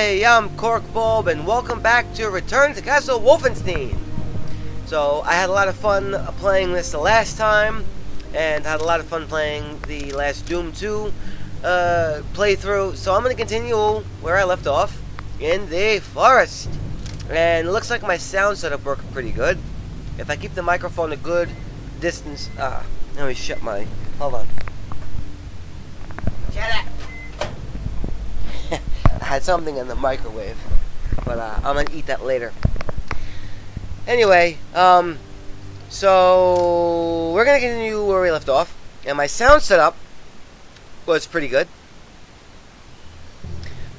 Hey, I'm Corkbulb, and welcome back to Return to Castle Wolfenstein. So, I had a lot of fun playing this the last time, and had a lot of fun playing the last Doom 2 playthrough. So I'm going to continue where I left off, in the forest. And it looks like my sound setup worked pretty good. If I keep the microphone a good distance... let me shut my... Hold on. Shut up! I had something in the microwave, but I'm going to eat that later. Anyway, so we're going to continue where we left off, and my sound setup was pretty good.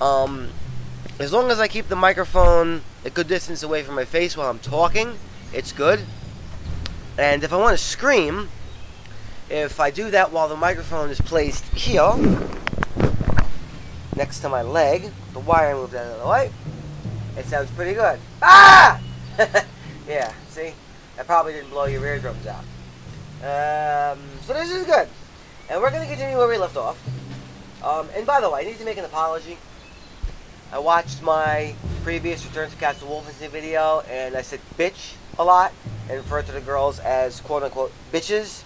As long as I keep the microphone a good distance away from my face while I'm talking, it's good. And if I want to scream, if I do that while the microphone is placed here, next to my leg, the wire moved out of the way, it sounds pretty good. Ah! Yeah, see? That probably didn't blow your eardrums out. So this is good. And we're going to continue where we left off. And by the way, I need to make an apology. I watched my previous Return to Castle Wolfenstein video, and I said bitch a lot, and referred to the girls as quote-unquote bitches.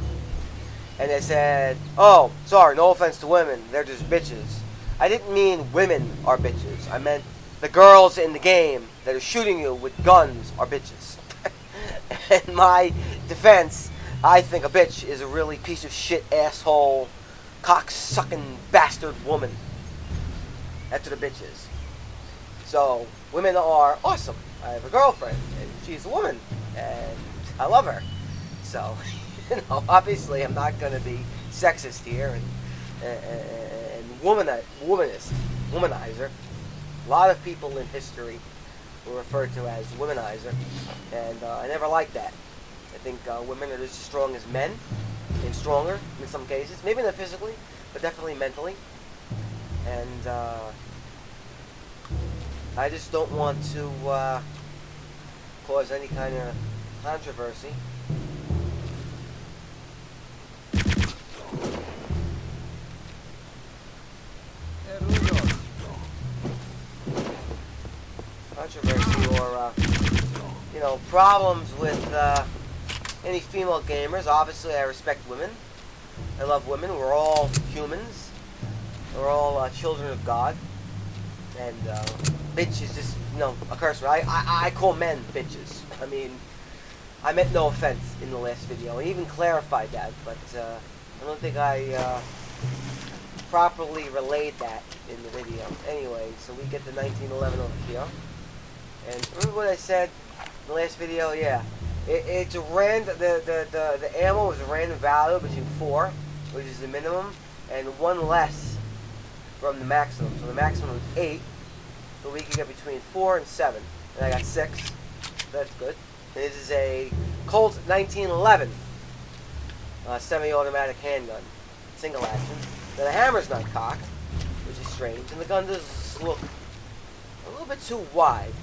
And they said, oh, sorry, no offense to women, they're just bitches. I didn't mean women are bitches. I meant the girls in the game that are shooting you with guns are bitches. In my defense, I think a bitch is a really piece of shit, asshole, cock-sucking bastard woman. That's what a bitch is. So, women are awesome. I have a girlfriend, and she's a woman, and I love her. So, obviously I'm not going to be sexist here and womanizer. A lot of people in history were referred to as womanizer, and I never liked that. I think women are just as strong as men, and stronger in some cases. Maybe not physically, but definitely mentally. And I just don't want to cause any kind of controversy. Or problems with any female gamers. Obviously, I respect women. I love women. We're all humans. We're all children of God. And bitch is just, a curse word. I call men bitches. I mean, I meant no offense in the last video. I even clarified that, but I don't think I properly relayed that in the video. Anyway, so we get the 1911 over here. And remember what I said in the last video? Yeah. It's a random, the ammo is a random value between 4, which is the minimum, and 1 less from the maximum. So the maximum is 8, so we can get between 4 and 7. And I got 6, so that's good. And this is a Colt 1911 semi-automatic handgun, single action. Now the hammer's not cocked, which is strange, and the gun does look a little bit too wide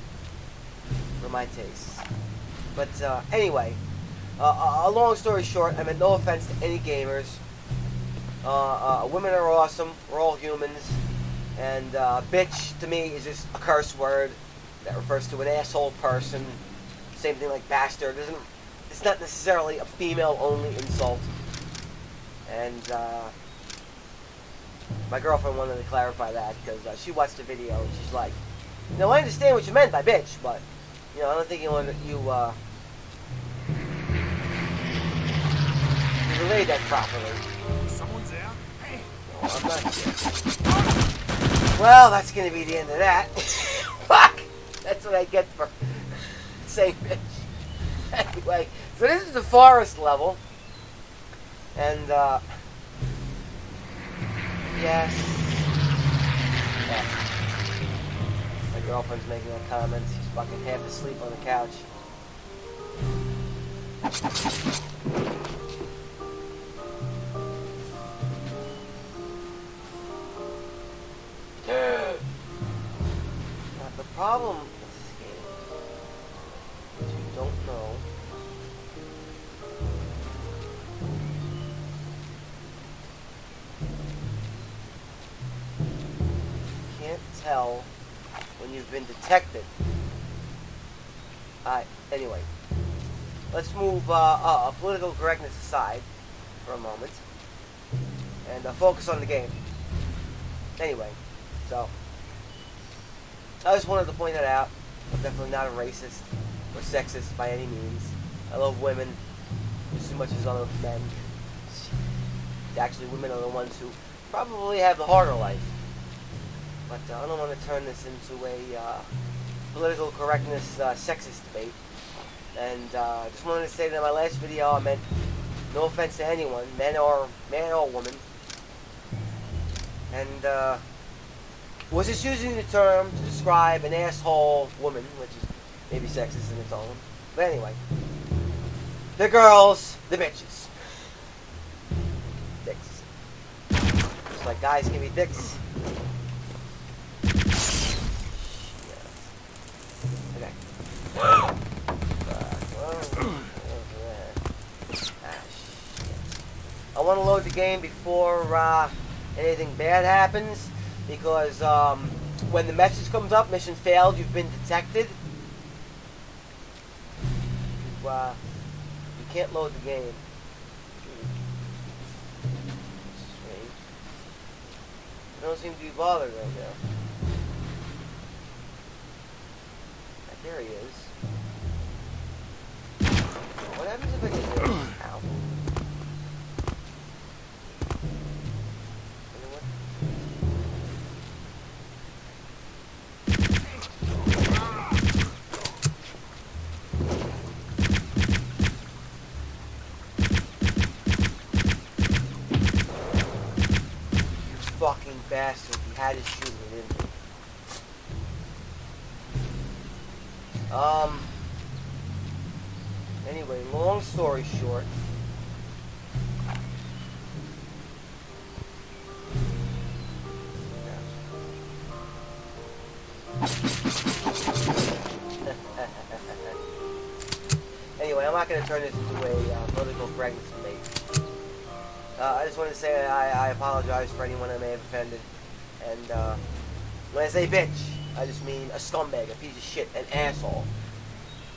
for my taste. But anyway, a long story short, I meant no offense to any gamers. Women are awesome. We're all humans. And bitch, to me, is just a curse word that refers to an asshole person. Same thing like bastard. It's not necessarily a female-only insult. And my girlfriend wanted to clarify that because she watched the video and she's like, I understand what you meant by bitch, but I don't think you relayed that properly. Someone's out. Hey. No, I'm not here. Well, that's gonna be the end of that. Fuck! That's what I get for saying bitch. Anyway, so this is the forest level. And, yes. Yeah. My girlfriend's making a comment. She's fucking half asleep on the couch. The problem with this game is you don't know tell when you've been detected. Anyway, let's move political correctness aside for a moment and focus on the game. Anyway, so I just wanted to point that out. I'm definitely not a racist or sexist by any means. I love women just as much as I love men. Actually, women are the ones who probably have the harder life. But I don't want to turn this into a political correctness sexist debate. And just wanted to say that in my last video I meant no offense to anyone, man or woman. And was just using the term to describe an asshole woman, which is maybe sexist in its own. But anyway, the girls, the bitches. Dicks. Just like guys can be dicks. Okay. I want to load the game before anything bad happens, because when the message comes up, mission failed, you've been detected, you can't load the game. Strange. I don't seem to be bothered right now. There he is. What happens if I get this? Ow. You fucking bastard. You had to shoot me, didn't you? Anyway, long story short, anyway, I'm not going to turn this into a political correctness debate. I just want to say I apologize for anyone I may have offended. And when I say bitch, I just mean a scumbag, a piece of shit, an asshole.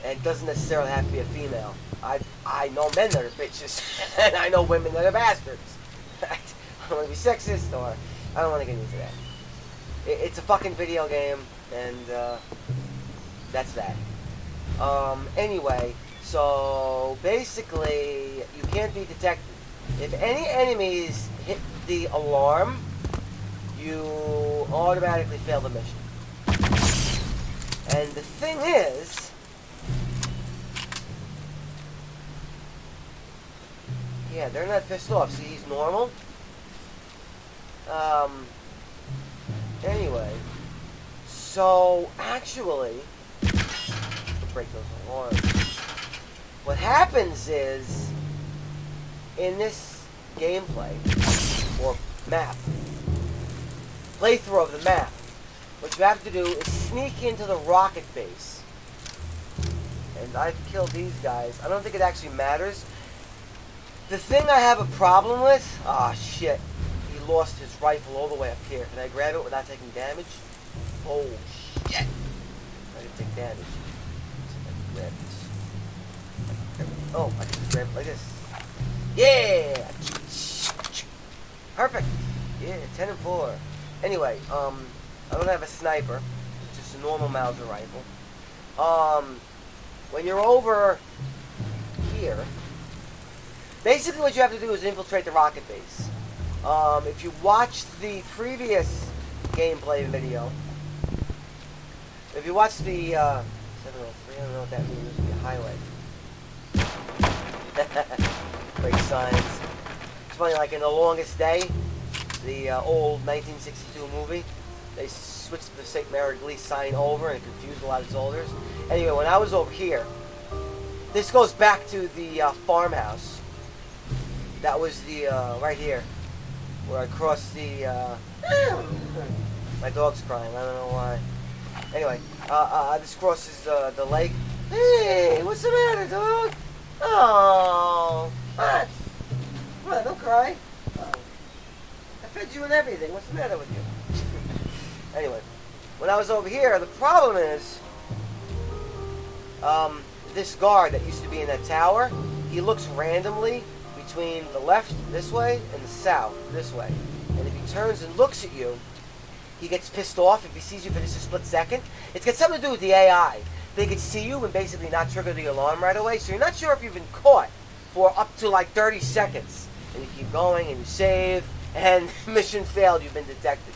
And it doesn't necessarily have to be a female. I know men that are bitches, and I know women that are bastards. I don't want to be sexist, or I don't want to get into that. It's a fucking video game, and that's that. Anyway, so basically, you can't be detected. If any enemies hit the alarm, you automatically fail the mission. And the thing is, yeah, they're not pissed off. See, he's normal. Anyway, so actually, break those alarms. What happens is, in this gameplay, or map, playthrough of the map, what you have to do is sneak into the rocket base. And I've killed these guys. I don't think it actually matters. The thing I have a problem with... Ah, shit. He lost his rifle all the way up here. Can I grab it without taking damage? Oh, shit. I didn't take damage. Let's see if I can grab this. Oh, I can grab it like this. Yeah! Perfect. Yeah, 10 and 4. Anyway, I don't have a sniper. It's just a normal Mauser rifle. When you're over here... Basically, what you have to do is infiltrate the rocket base. If you watched the previous gameplay video, if you watched the 703, I don't know what that means. This would be a highlight. Great signs. It's funny, like in The Longest Day, the old 1962 movie, they switched the St. Mary Glees sign over and it confused a lot of soldiers. Anyway, when I was over here, this goes back to the farmhouse. That was the, right here, where I crossed the, my dog's crying, I don't know why. Anyway, this crosses the lake. Hey, what's the matter, dog? Oh, what? Come on, don't cry. Oh. I fed you and everything, what's the matter with you? Anyway, when I was over here, the problem is, this guard that used to be in that tower, he looks randomly between the left this way and the south this way. And if he turns and looks at you, he gets pissed off if he sees you for just a split second. It's got something to do with the AI. They could see you and basically not trigger the alarm right away, so you're not sure if you've been caught for up to like 30 seconds. And you keep going and you save, and mission failed, you've been detected.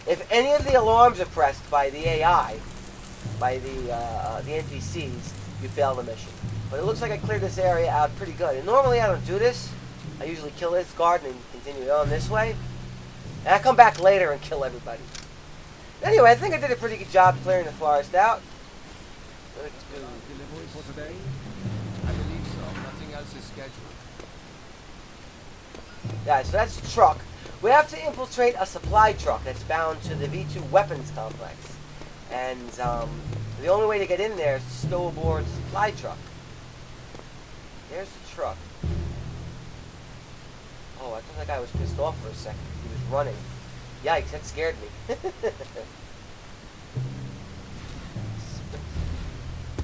If any of the alarms are pressed by the AI, by the NPCs, you fail the mission. But it looks like I cleared this area out pretty good. And normally I don't do this. I usually kill this guard and continue on this way. And I come back later and kill everybody. Anyway, I think I did a pretty good job clearing the forest out. Delivery for today? I believe so. Nothing else is scheduled. Yeah, so that's the truck. We have to infiltrate a supply truck that's bound to the V2 weapons complex. And the only way to get in there is to stow aboard the supply truck. There's the truck. Oh, I thought that guy was pissed off for a second. He was running. Yikes, that scared me.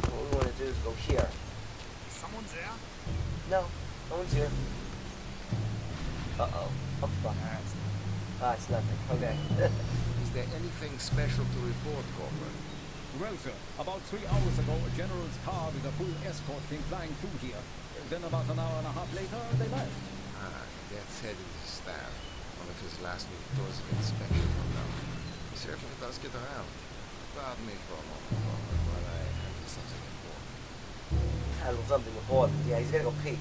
What we want to do is go here. Someone's out? No, no one's here. Uh-oh. Oh, fuck. Ah, it's nothing. Okay. Is there anything special to report, Corporal? Well, sir, about 3 hours ago, a general's car with a full escort came flying through here. Then about an hour and a half later, they left. That's heading to staff. One of his last week tours of inspection will know. He certainly does get around. Pardon me for a moment, Corporal, while I handle something important. Handle something important. Yeah, he's gonna go pee.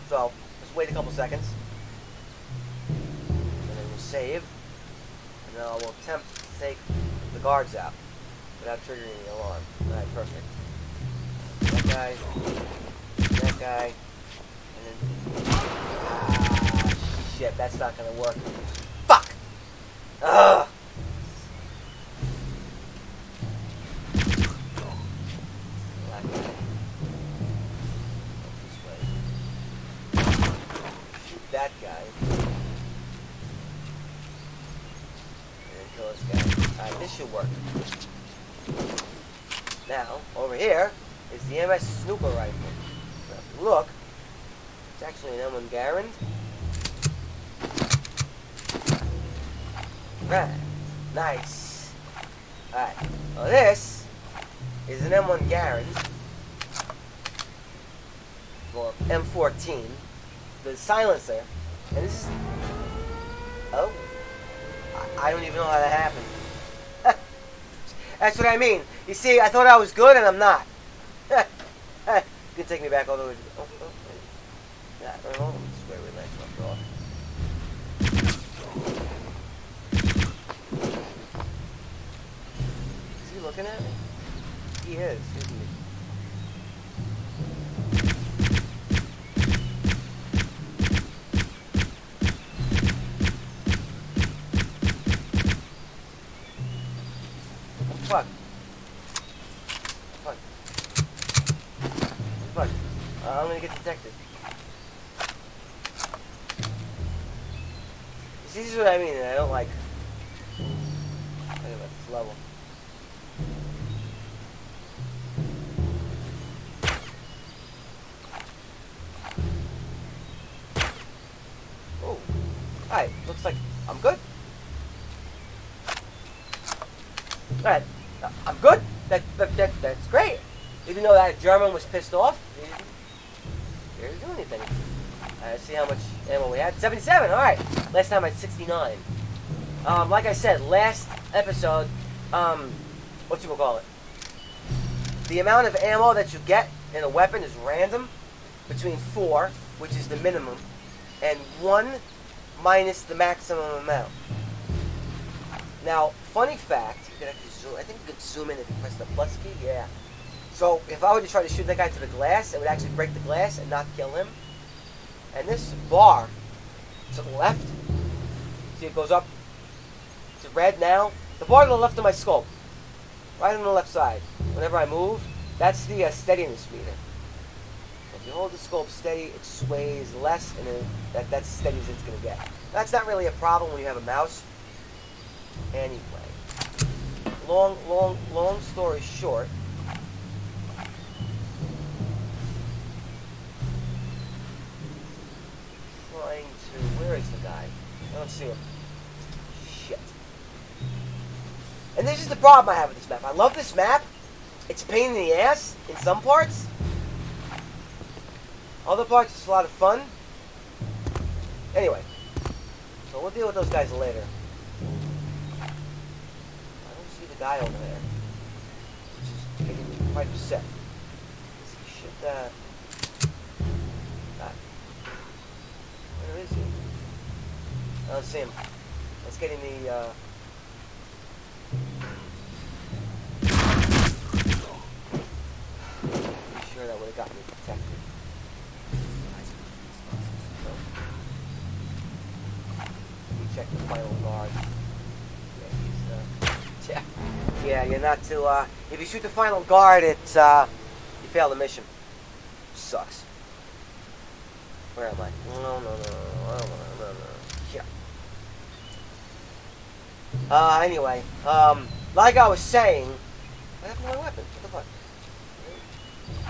So, just wait a couple seconds. And then we'll save. And then I will attempt to take the guards out without triggering the alarm. Alright, perfect. That guy. That guy. And then... Ah, shit, that's not gonna work. Fuck! Ugh! That guy. This way. Shoot that guy. And then kill this guy. Alright, this should work. Now, over here is the MS Snooper rifle. Now, if you look, it's actually an M1 Garand. Right. Nice. Alright. Well, this is an M1 Garand. Or M14. The silencer. And this is... Oh. I don't even know how that happened. That's what I mean. You see, I thought I was good and I'm not. You can take me back all the way to... Oh, yeah, this is where we left off. Is he looking at me? He is, isn't he? Fuck. Fuck. Fuck. I'm gonna get detected. See, this is what I mean, and I don't like... Look at this level. Oh. Alright, looks like I'm good. Alright, I'm good. That's great. Even though that German was pissed off, he didn't do anything. Let's see how much ammo we had. 77, alright. Last time I had 69. Like I said, last episode, whatchamacallit? The amount of ammo that you get in a weapon is random, between 4, which is the minimum, and 1 minus the maximum amount. Now, funny fact, you can actually zoom, I think you could zoom in if you press the plus key, yeah. So, if I were to try to shoot that guy to the glass, it would actually break the glass and not kill him. And this bar to the left, see it goes up to red now. The bar to the left of my scope, right on the left side. Whenever I move, that's the steadiness meter. So if you hold the scope steady, it sways less, and then that's as steady as it's going to get. That's not really a problem when you have a mouse. Anyway, long story short. Trying to... Where is the guy? I don't see him. Shit. And this is the problem I have with this map. I love this map. It's a pain in the ass in some parts. Other parts, it's a lot of fun. Anyway. So we'll deal with those guys later. I don't see the guy over there. Which is making me quite upset. Shit, God. Where is he? I don't see him. Let's get in the, Pretty sure that would have got me protected. So, let me check the final guard. Yeah, yeah, you're not too, if you shoot the final guard, it's, you fail the mission. Sucks. Where am I? No. Here. Anyway, like I was saying, what happened to my weapon? What the fuck?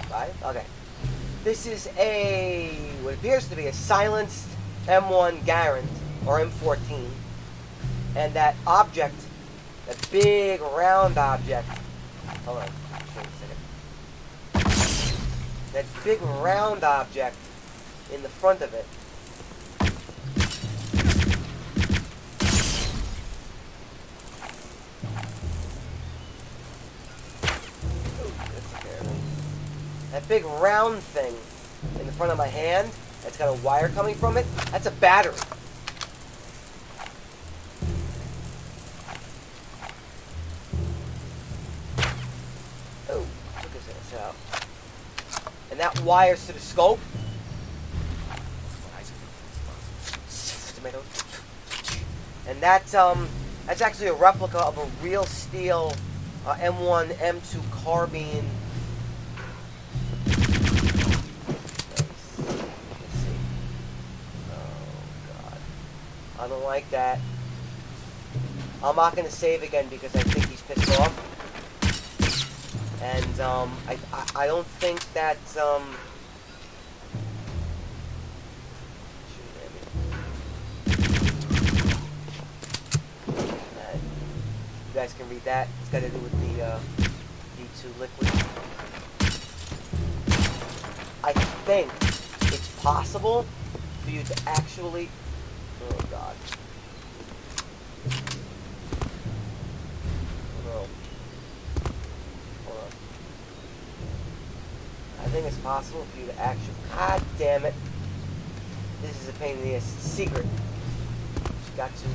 5? Okay. This is what appears to be a silenced M1 Garand, or M14. And that object, that big round object, hold on, wait a second. That big round object in the front of it. That big round thing in the front of my hand, that's got a wire coming from it, that's a battery. Oh, took his ass out. And that wires to the scope. And that's actually a replica of a real steel M1, M2 carbine. Let's see. Oh God, I don't like that. I'm not gonna save again because I think he's pissed off. And I don't think that you guys can read that. It's got to do with the D2 liquid. I think it's possible for you to actually... Oh, God. No. Hold on. I think it's possible for you to actually... God damn it. This is a pain in the ass. It's a secret. You got to,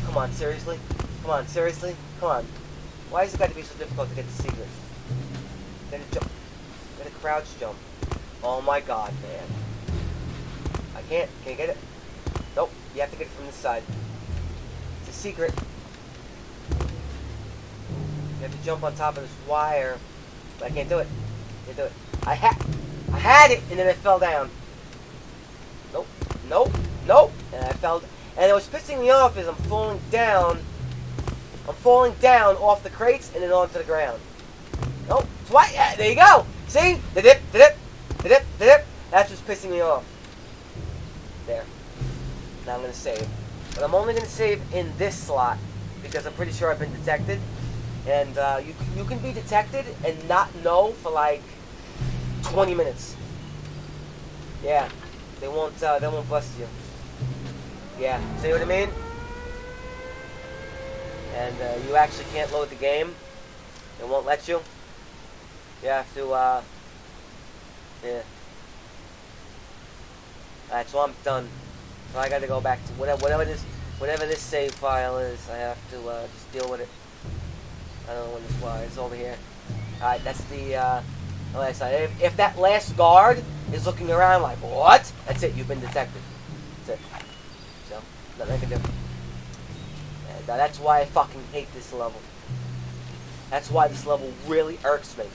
Come on, seriously? Come on, seriously? Come on. Why has it got to be so difficult to get the secret? Gotta jump. Gotta crouch jump. Oh my God, man. I can't get it. Nope, you have to get it from this side. It's a secret. You have to jump on top of this wire. But I can't do it. Can't do it. I had it, and then it fell down. Nope. And I fell. And it was pissing me off as I'm falling down. I'm falling down off the crates and then onto the ground. Nope. Twice. Yeah, there you go. See? The dip. That's what's pissing me off. There. Now I'm going to save. But I'm only going to save in this slot because I'm pretty sure I've been detected. And you can be detected and not know for like 20 minutes. Yeah. They won't bust you. Yeah, see what I mean? And you actually can't load the game. It won't let you. You have to, yeah. Alright, so I'm done. So I gotta go back to whatever this save file is. I have to just deal with it. I don't know when this was. It's over here. Alright, that's the last side. If that last guard is looking around like, what? That's it, you've been detected. That's it. So, nothing I can do. And that's why I fucking hate this level. That's why this level really irks me.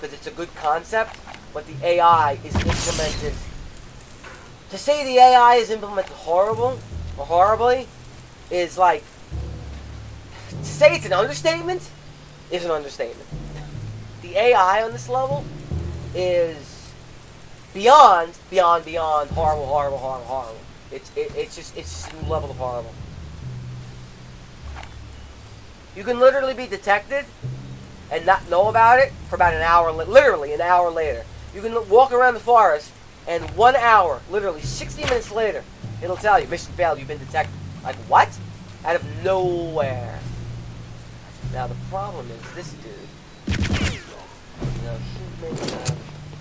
Because it's a good concept, but the AI is implemented... To say the AI is implemented horribly is like To say it's an understatement is an understatement. The AI on this level is beyond horrible. It's just a new level of horrible. You can literally be detected and not know about it for about an hour, literally an hour later. You can walk around the forest and 1 hour, literally 60 minutes later, it'll tell you, mission failed, you've been detected. Like, what? Out of nowhere. Now, the problem is this dude.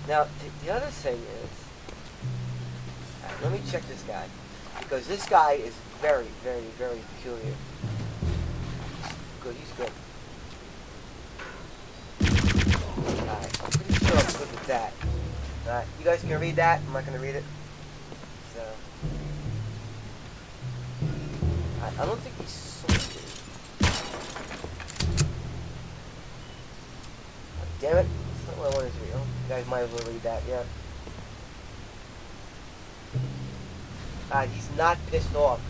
Now, the other thing is, let me check this guy, because this guy is very peculiar. Good, he's good. Alright, I'm pretty sure I'm good with that. Alright, you guys can read that. I'm not going to read it. So, I don't think he's sorted. Oh, damn it. That's not what I wanted to read. Oh, you guys might as well read that, yeah. Alright, he's not pissed off.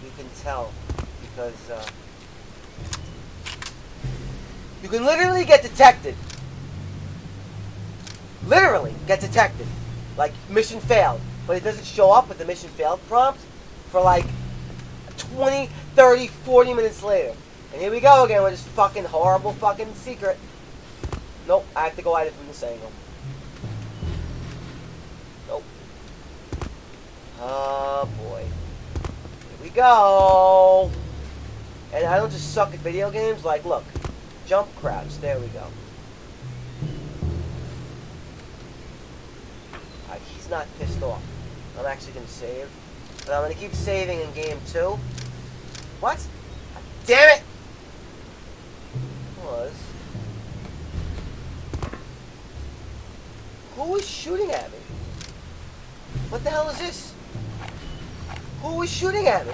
You can tell. Because, you can literally get detected. Literally get detected. Like, mission failed. But it doesn't show up with the mission failed prompt for like 20, 30, 40 minutes later. And here we go again with this fucking horrible fucking secret. Nope, I have to go at it from this angle. Nope. Oh boy. Here we go. And I don't just suck at video games. Like, look. Jump, crouch. There we go. Alright, he's not pissed off. I'm actually going to save. But I'm going to keep saving in game 2. What? God damn it! Who is shooting at me? What the hell is this? Who is shooting at me?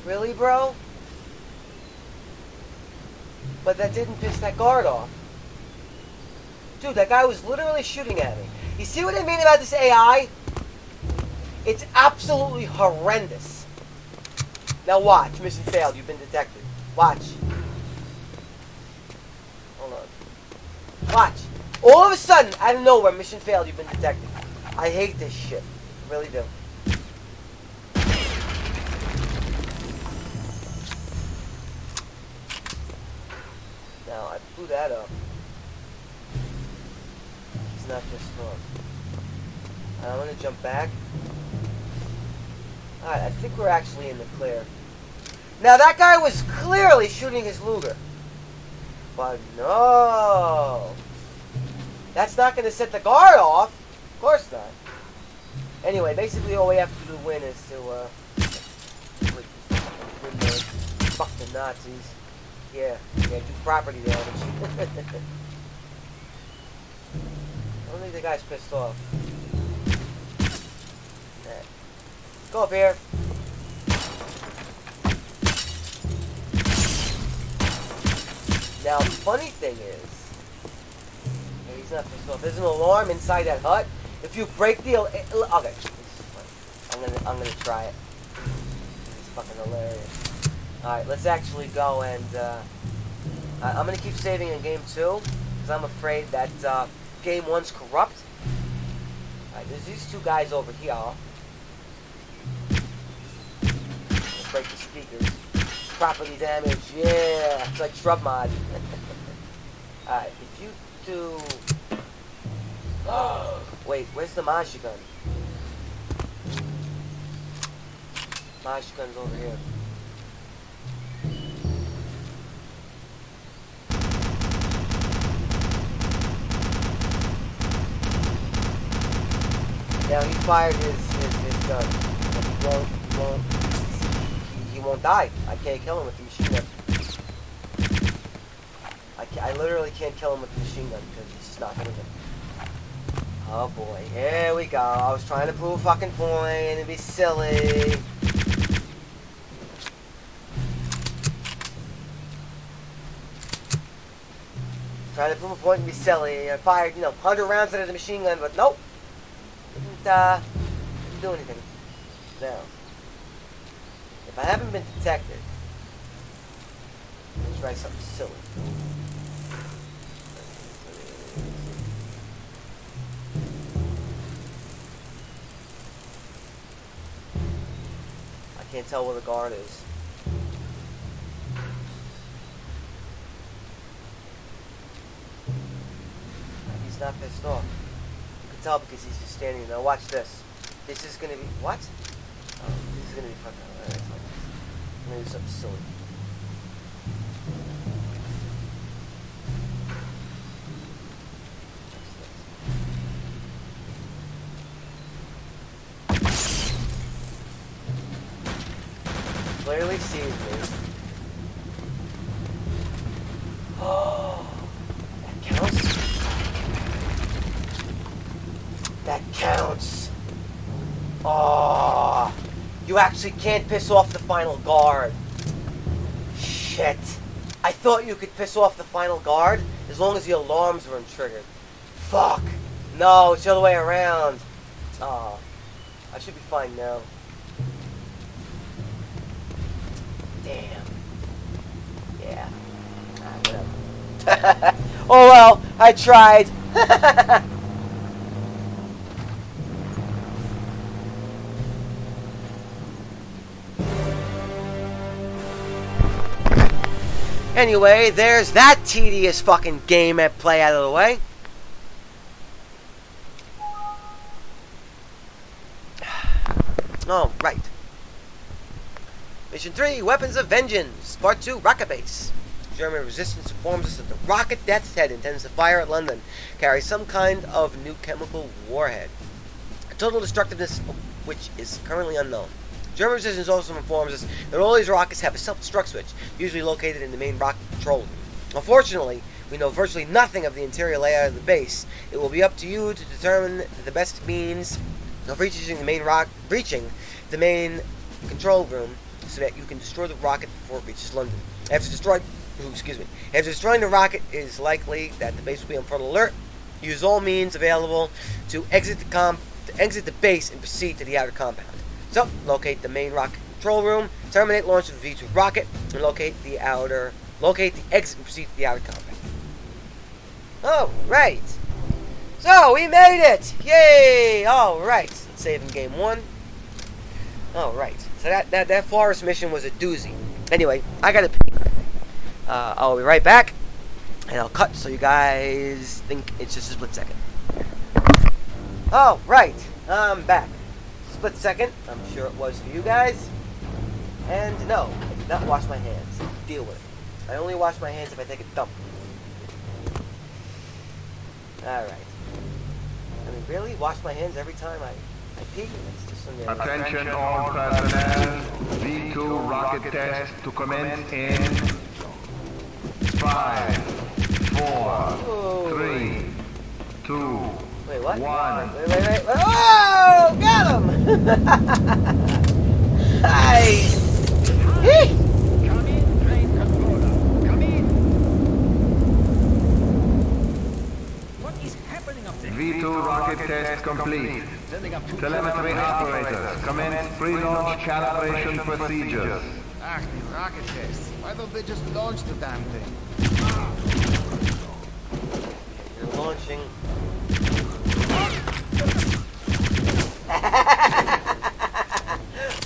Really, bro? But that didn't piss that guard off. Dude, that guy was literally shooting at me. You see what I mean about this AI? It's absolutely horrendous. Now watch. Mission failed. You've been detected. Watch. Hold on. Watch. All of a sudden, out of nowhere, mission failed. You've been detected. I hate this shit. I really do. Now, I blew that up. He's not pissed off. I'm going to jump back. Alright, I think we're actually in the clear. Now, that guy was clearly shooting his Luger. But no. That's not going to set the guard off. Of course not. Anyway, basically all we have to do to win is to, win the, fuck the Nazis. Yeah, do property damage. I don't think the guy's pissed off. Alright. Go up here. Now, the funny thing is, he's not pissed off. There's an alarm inside that hut. If you break the okay, this is funny. I'm gonna try it. This is fucking hilarious. Alright, let's actually go and, I'm gonna keep saving in game 2, because I'm afraid that, game 1's corrupt. Alright, there's these two guys over here. Let's break the speakers. Property damage, yeah! It's like shrub mod. Alright, if you do... Wait, where's the Maj gun? Maj gun's over here. Now he fired his gun. But he won't die. I can't kill him with the machine gun. I literally can't kill him with the machine gun because he's just not hitting him. Oh boy, here we go. I was trying to prove a fucking point and be silly. Trying to prove a point and be silly. I fired, 100 rounds out of the machine gun, but nope. Didn't do anything. Now, if I haven't been detected, let's try something silly. I can't tell where the guard is. He's not pissed off. You can tell because he's just standing there. Now watch this. This is gonna be what? Oh, this is gonna be fucking. Alright, I'm gonna do something silly. Clearly sees me. Oh, that counts. That counts. Oh, you actually can't piss off the final guard. Shit. I thought you could piss off the final guard as long as the alarms weren't triggered. Fuck. No, it's the other way around. Oh, I should be fine now. Damn. Yeah. Whatever. Oh well, I tried. Anyway, there's that tedious fucking game at play out of the way. Oh, right. Mission 3, Weapons of Vengeance. Part 2, Rocket Base. German resistance informs us that the rocket Death's Head intends to fire at London carries some kind of new chemical warhead. A total destructiveness of which is currently unknown. German resistance also informs us that all these rockets have a self-destruct switch, usually located in the main rocket control room. Unfortunately, we know virtually nothing of the interior layout of the base. It will be up to you to determine the best means of reaching the main control room so that you can destroy the rocket before it reaches London. After destroying the rocket, it is likely that the base will be on full alert. Use all means available to exit the base and proceed to the outer compound. So, locate the main rocket control room, terminate launch of the V2 rocket, and locate the exit and proceed to the outer compound. Oh, right. So, we made it! Yay! Alright. Let's save in game 1. Alright. So that forest mission was a doozy. Anyway, I gotta pee. I'll be right back, and I'll cut so you guys think it's just a split second. Oh, right. I'm back. Split second. I'm sure it was for you guys. And no, I did not wash my hands. Deal with it. I only wash my hands if I take a dump. Alright. I mean, really? Wash my hands every time I pee? It's just something. Attention all personnel. V2 rocket test to commence in 5, 4, 3, 2, Wait, what? 1. Wait. Oh! Got him! Nice! Hee! Come in, train controller. Come in. What is happening up there? V2 rocket test complete. Sending up 2 Telemetry operators, commence pre-launch calibration procedures. Ah, these rocket tests. Why don't they just launch the damn thing? You're launching.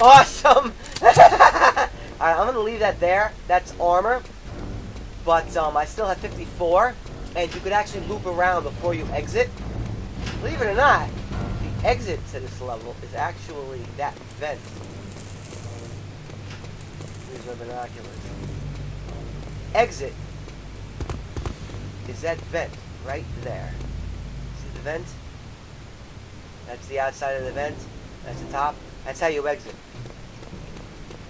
Awesome! Alright, I'm gonna leave that there. That's armor. But I still have 54. And you could actually loop around before you exit. Believe it or not, the exit to this level is actually that vent. Here's my binoculars. Exit is that vent right there. See the vent? That's the outside of the vent. That's the top. That's how you exit.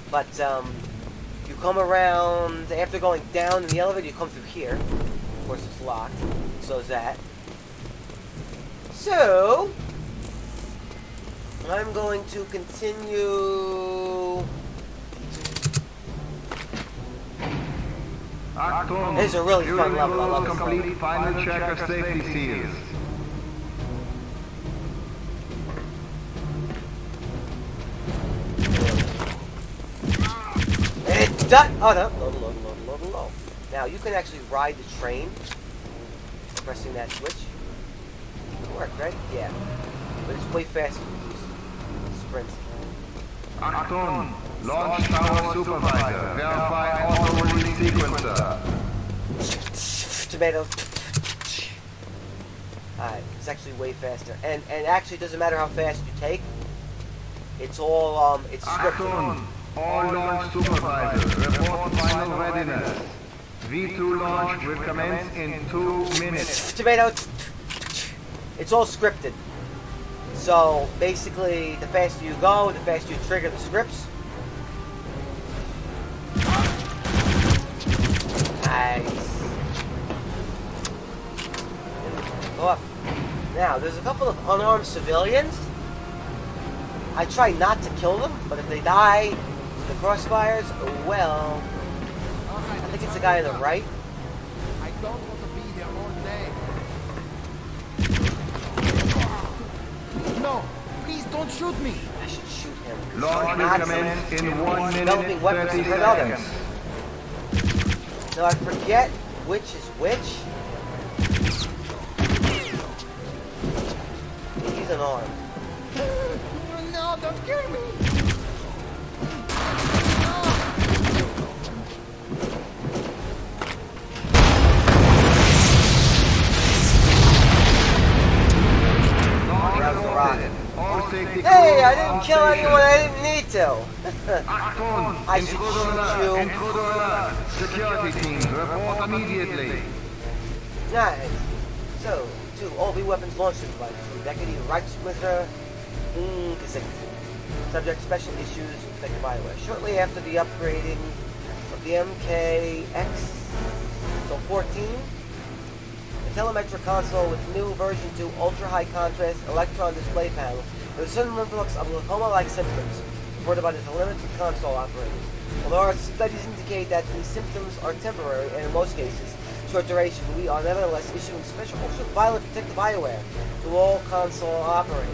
But you come around after going down in the elevator. You come through here. Of course, it's locked. So is that. So I'm going to continue. 1, Achtung! This is a really fun During level. I love rules, this complete level. final check of safety seals. It's done! Oh no. Load. Now, you can actually ride the train pressing that switch. It worked, right? Yeah. But it's way faster to use sprint. Achtung! Launch tower supervisor. Verify auto release sequencer. Tomato. Alright, it's actually way faster. And actually, it doesn't matter how fast you take. It's all, it's scripted. Achtung! All launch supervisors. Report final readiness. V2 launch will commence in 2 minutes. Tomato. It's all scripted. So, basically, the faster you go, the faster you trigger the scripts. Nice. Go up. Now, there's a couple of unarmed civilians. I try not to kill them, but if they die to the crossfires, well, I think it's the guy on the right. I don't want to be here all day. No, please don't shoot me. I should shoot him. Launch will commence in 1 minute Developing weapons 30 to hurt others. seconds. Now I forget which is which. He's unarmed. No, don't kill me. That was a rocket. All safety Hey, crews I didn't on kill station. anyone I didn't need to. Achtung! I should Intruder shoot alert! you. Intruder alert! Security teams, report immediately. Nice. So, 2 all-B weapons launch supervisors. Deputy Reichsminister Kasich. Subject special issues affected by the way. Shortly after the upgrading of the MKX, so 14, the telemetric console with new version 2 ultra-high contrast electron display panel. There was a sudden influx of glaucoma-like symptoms reported by the telemetric console operators. Although our studies indicate that these symptoms are temporary and in most cases short duration, we are nevertheless issuing special ultraviolet protective eyewear to all console operators.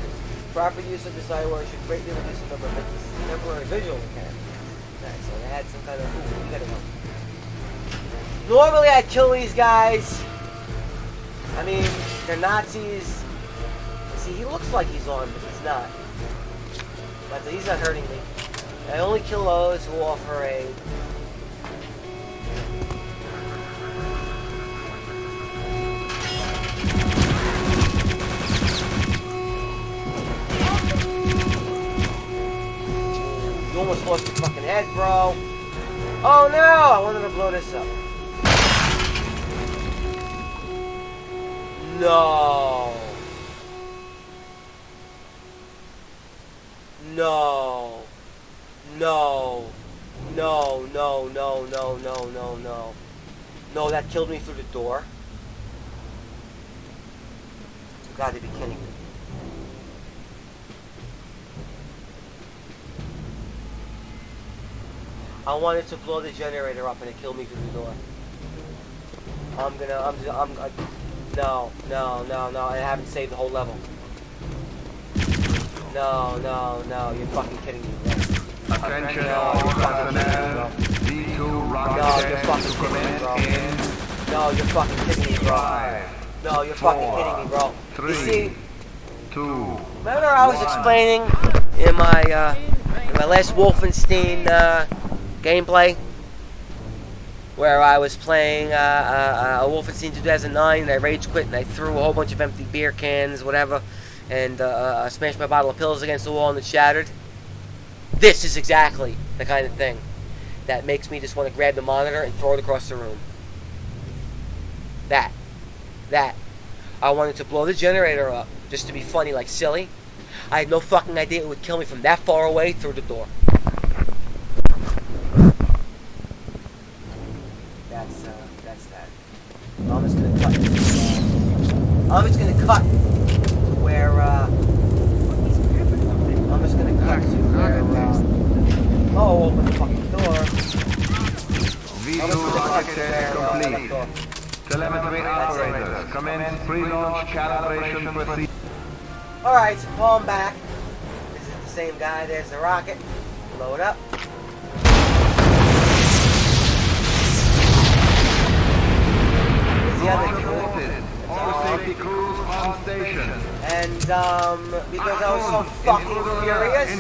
Proper use of this eyewear should greatly reduce the number of temporary visual impairment. Nice, so they had some kind of... Ooh, you gotta go. Normally I kill these guys. I mean, they're Nazis. See, he looks like he's armed, but he's not. But he's not hurting me. I only kill those who offer a... You almost lost your fucking head, bro. Oh no! I wanted to blow this up. No. No. No. No, no, no, no, no, no, no. No, that killed me through the door. You gotta be kidding me. I wanted to blow the generator up and it killed me through the door. No, I haven't saved the whole level. No, you're fucking kidding me, bro. Attention No, all you're fucking kidding me, personnel. bro. V2 rocket No, you're test fucking to kidding me, commence bro. in No, you're fucking kidding me, bro. 5, No, you're fucking kidding me, bro. 3, You see, 2, remember I was 1. explaining in my last Wolfenstein gameplay where I was playing a Wolfenstein 2009 and I rage quit and I threw a whole bunch of empty beer cans, whatever, and smashed my bottle of pills against the wall and it shattered. This is exactly the kind of thing that makes me just want to grab the monitor and throw it across the room. That. I wanted to blow the generator up just to be funny, like silly. I had no fucking idea it would kill me from that far away through the door. That's that. I'm just gonna cut. I'm just gonna cut where. I'm just gonna cut to where. Oh, open the fucking door. V2 rocket test Cadre operators, commence pre-launch calibration procedure. Alright, so pull him back. This is the same guy. There's the rocket. Blow it up. Here's the other dude. All safety crews on station. And, because I was so fucking furious,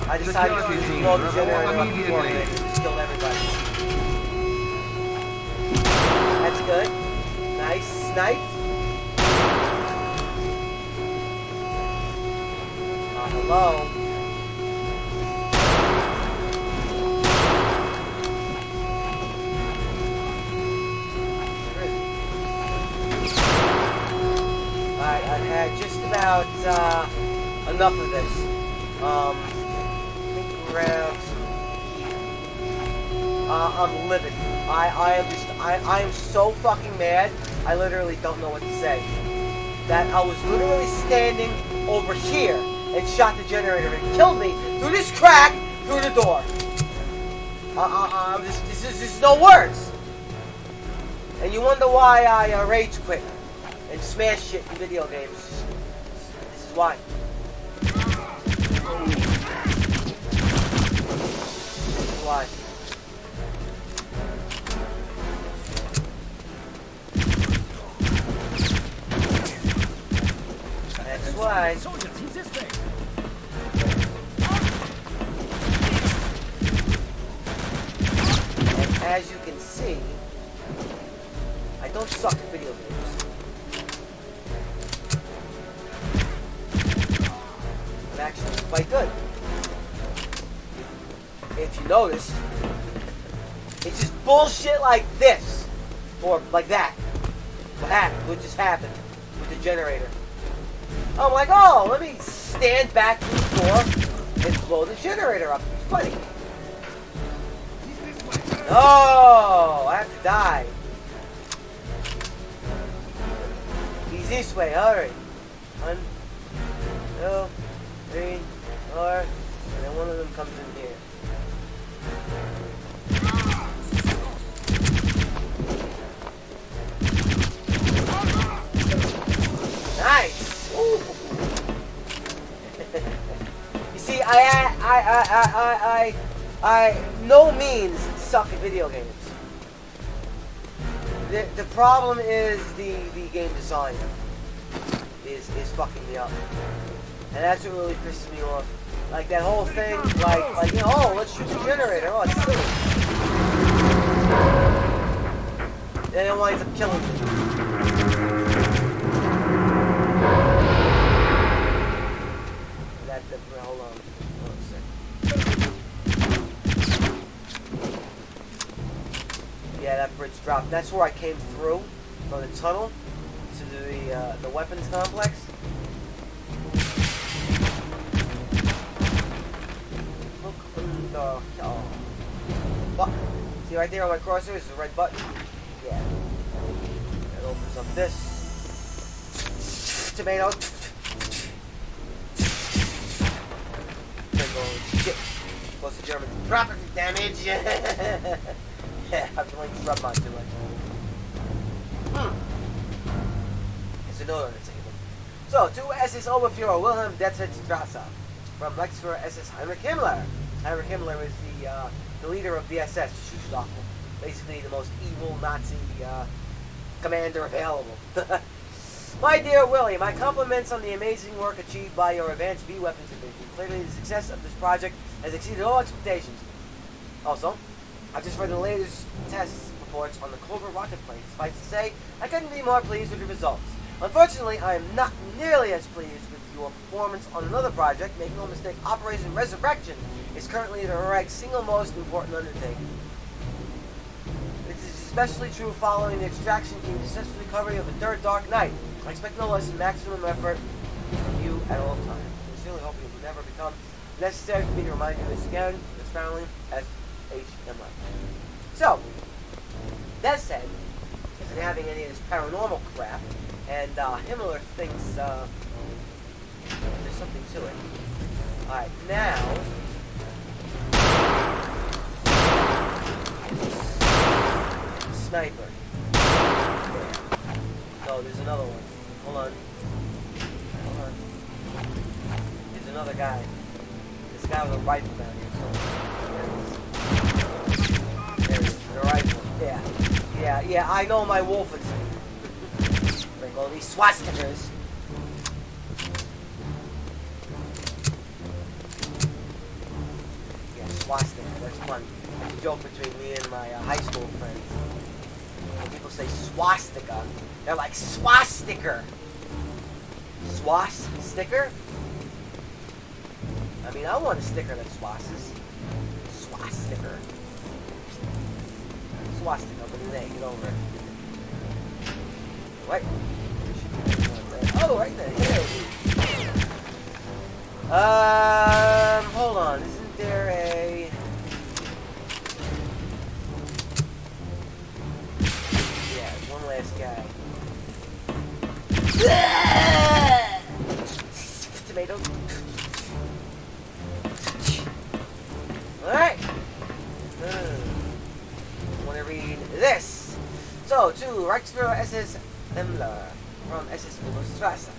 I decided to blow the generator up beforehand and just killed everybody. That's good. Nice snipe. Hello. Alright, I've had just about enough of this. I think around I'm livid. I am so fucking mad. I literally don't know what to say. That I was literally standing over here and shot the generator and killed me through this crack through the door. There's no words. And you wonder why I rage quit and smash shit in video games. This is why. This is why. That's why. Soldiers, he's this way. And as you can see, I don't suck at video games. I'm actually quite good. If you notice, it's just bullshit like this. Or like that. What just happened with the generator. I'm like, oh, let me stand back from the door and blow the generator up. It's funny. Oh, I have to die. He's this way, hurry. 1, 2, 3, 4, and then one of them comes in here. Nice. Ooh. You see, I no means suck at video games. The problem is the game design is fucking me up, and that's what really pisses me off. Like that whole thing, like you know, oh, let's shoot the generator. Oh, it's silly. Then it winds up killing me. Hold on a second. Yeah, that bridge dropped. That's where I came through from the tunnel to the weapons complex. Look on the button. See right there on my crosshair is the red button. Yeah. That opens up this tomato. Shit. Plus the Germans. Property damage! Yeah, I'm going to rub on too much. It's a note on the table. So, to SS Oberfuhrer Wilhelm Detzstrasse from Lexfer SS Heinrich Himmler. Heinrich Himmler is the leader of the SS, Schutzstaffel. Basically the most evil Nazi commander available. My dear Willie, my compliments on the amazing work achieved by your advanced B weapons division. Clearly, the success of this project has exceeded all expectations. Also, I've just read the latest test reports on the Cobra rocket plane. Suffice to say, I couldn't be more pleased with the results. Unfortunately, I am not nearly as pleased with your performance on another project. Make no mistake, Operation Resurrection is currently the REG's single most important undertaking. This is especially true following the extraction team's successful recovery of the third Dark Knight. I expect no less than maximum effort from you at all times. I sincerely hope it will never become necessary for me to remind you this again. This family, SHMI. So, that said, isn't having any of this paranormal crap, and Himmler thinks there's something to it. Alright, now sniper. There. No, there's another one. Hold on. Hold on. There's another guy. This guy with a rifle down here. So there it is. The rifle. Yeah. Yeah, I know my Wolfenstein. Like all these swastikas. Yeah, swastika. That's fun. It's a joke between me and my high school friends. When people say swastika, they're like swastika. Sticker? I mean, I want a sticker that swasses. Swastika. Swastika, but it ain't. Get over it. What? Oh, right there. Yeah. Hold on. Isn't there a... Yeah, one last guy. Tomato. Alright. I want to read this. So, to Reichsführer SS Himmler from SS Strasse.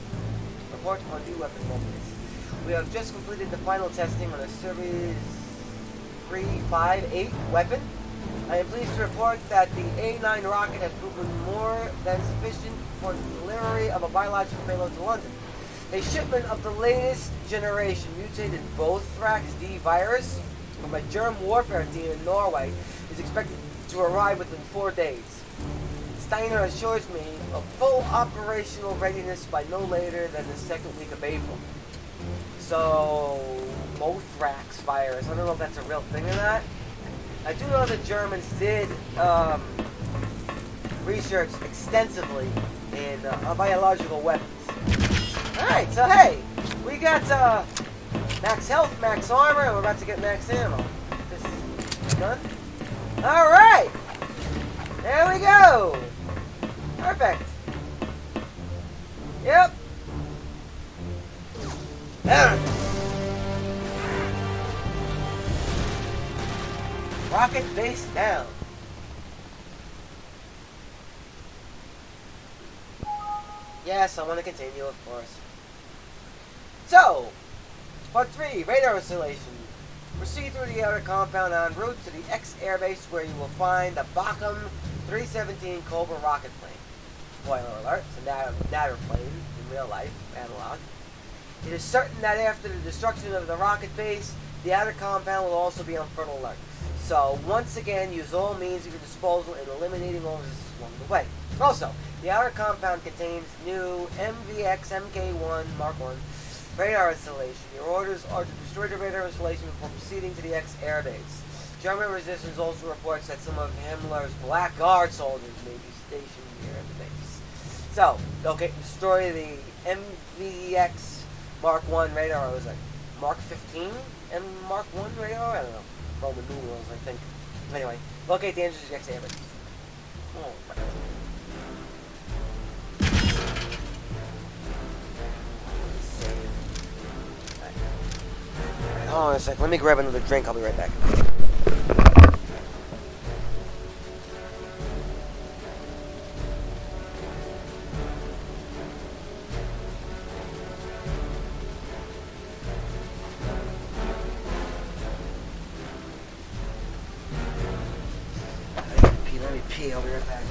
Report on new weapon readiness. We have just completed the final testing on a Series 358 weapon. I am pleased to report that the A9 rocket has proven more than sufficient for the delivery of a biological payload to London. A shipment of the latest generation mutated Bothrax D virus from a germ warfare team in Norway is expected to arrive within 4 days. Steiner assures me of full operational readiness by no later than the second week of April. So, Bothrax virus, I don't know if that's a real thing or not. I do know the Germans did research extensively in biological weapons. Alright, so hey, we got max health, max armor, and we're about to get max ammo. This is done. Alright! There we go! Perfect. Yep. Rocket base down. Yes, I want to continue, of course. So, part 3, radar installation. Proceed through the outer compound en route to the X-Airbase where you will find the Bochum 317 Cobra rocket plane. Spoiler alert, it's a natter plane in real life, analog. It is certain that after the destruction of the rocket base, the outer compound will also be on fertile alert. So, once again, use all means at your disposal in eliminating all resistance along the way. Also, the outer compound contains new MVX Mk1 Mark I radar installation. Your orders are to destroy the radar installation before proceeding to the X-Airbase. German resistance also reports that some of Himmler's Black Guard soldiers may be stationed near the base. So, okay, destroy the MVX Mark I radar. Or was it Mark 15 and Mark I radar? I don't know. Roman numerals, I think. Anyway, locate the engines of the X-Airbase. Oh, right. Hold on a sec. Let me grab another drink. I'll be right back. Let me pee. I'll be right back.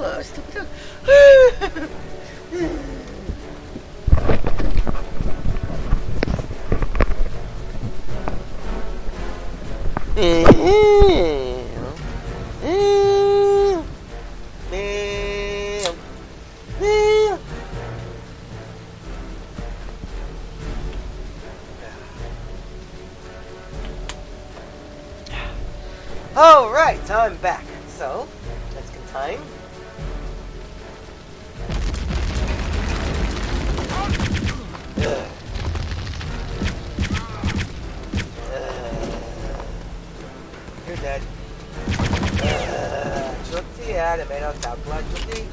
lost. Alright, I'm back. So, let's get time. You're dead. Chutti, det är mer tappla, Chutti.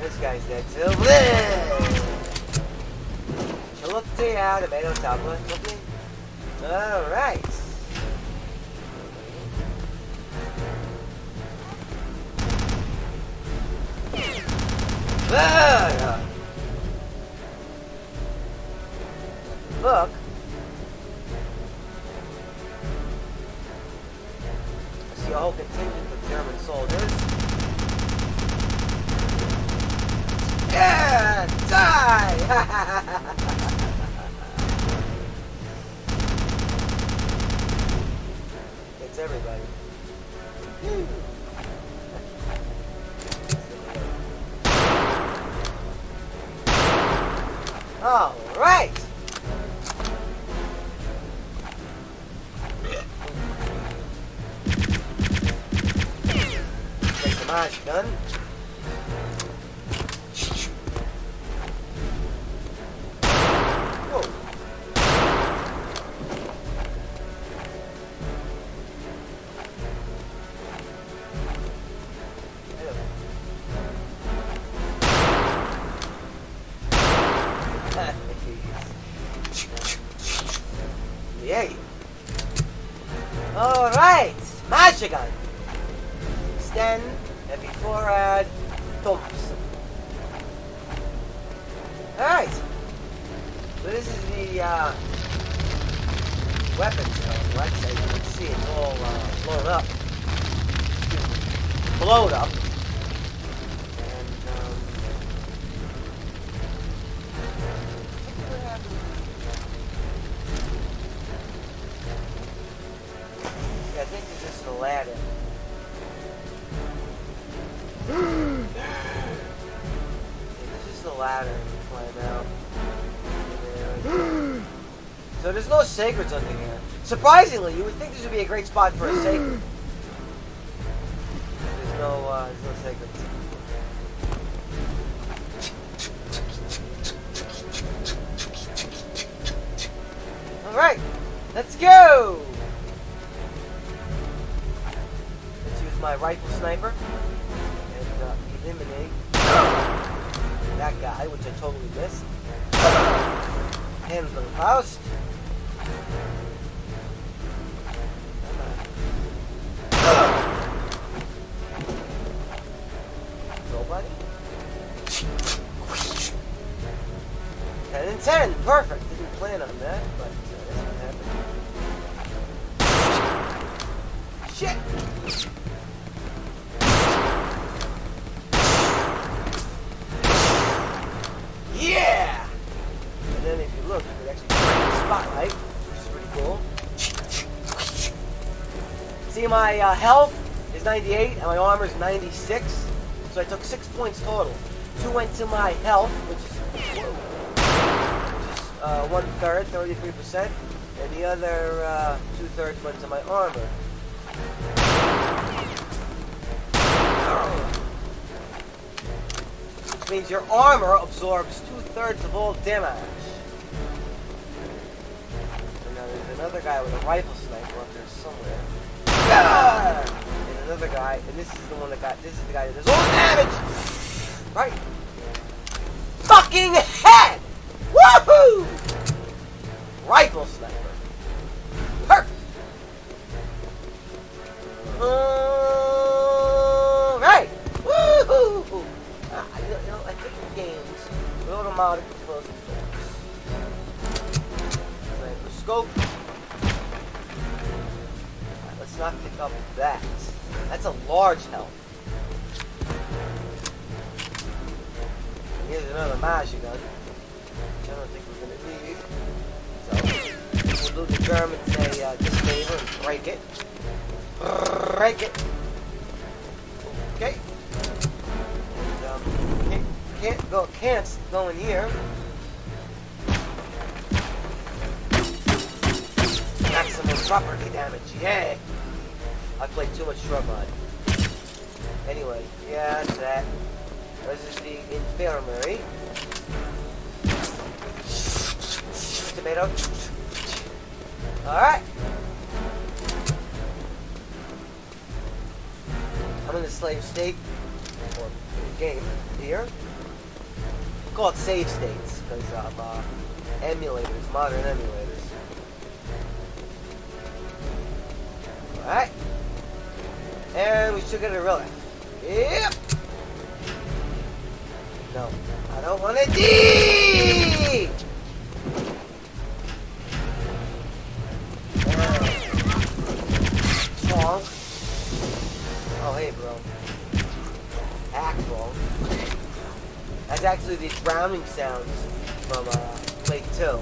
This guy's dead too. Chutti, det är mer tappla, Chutti. Alright. Look. I see a whole contingent of German soldiers. Yeah, die! It's everybody. All right. Take the Marsh gun. Whoa. Yay. Alright, Magic gun. Extend, heavy forward, Thompson. Alright. So this is the weapons complex. As you can see, it's all blown up. Blowed up. I think it's just a ladder. It's just a ladder to climb out. So there's no sacreds under here. Surprisingly, you would think this would be a great spot for a sacred. There's no sacreds. Alright, let's go! My rifle sniper and eliminate that guy, which I totally missed. Handle the Faust. Nobody. 10 and 10, perfect. Didn't plan on that, but that's what happened. Shit. Yeah! And then if you look, you can actually find the spotlight, which is pretty cool. See, my health is 98 and my armor is 96. So I took 6 points total. 2 went to my health, which is 1/3, 33%, and the other 2/3 went to my armor. Which means your armor absorbs 2/3 of all damage. And now there's another guy with a rifle sniper up there somewhere. And another guy, and this is the one that got, this is the guy that does all the damage! Right. Fucking head! Woohoo! Rifle sniper. Perfect! Alright! Woohoo! I think games will automatically close the doors. scope. Alright, let's not pick up that. That's a large help. Here's another magic gun, which I don't think we're going to need. So, we'll do the German say disfavor and break it. Break it. Okay. And, can't go in here. Maximum property damage, yeah! I played too much shrub mod. Anyway, yeah, that's that. This is the infirmary. Tomato. Alright. I'm in the slave state, or game, here. We call it save states, because of emulators, modern emulators. Alright. And we should get a relic. Yep. No, I don't want to D! Wrong. Oh, hey, bro. Act wrong. That's actually the drowning sounds from playthu.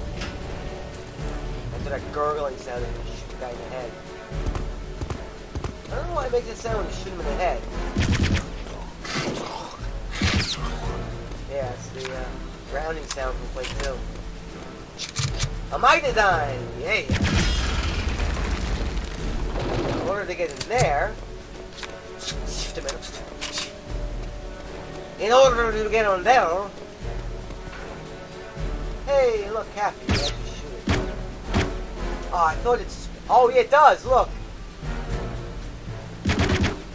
That's that gurgling sound when you shoot the guy in the head. I don't know why it makes it sound when you shoot him in the head. Yeah, it's the drowning sound from playthu. A Mitadine! Yeah! In order to get in there... In order to get on there... Hey, look, Kathy, you actually shoot it. Oh, I thought it's... Oh, yeah, it does, look!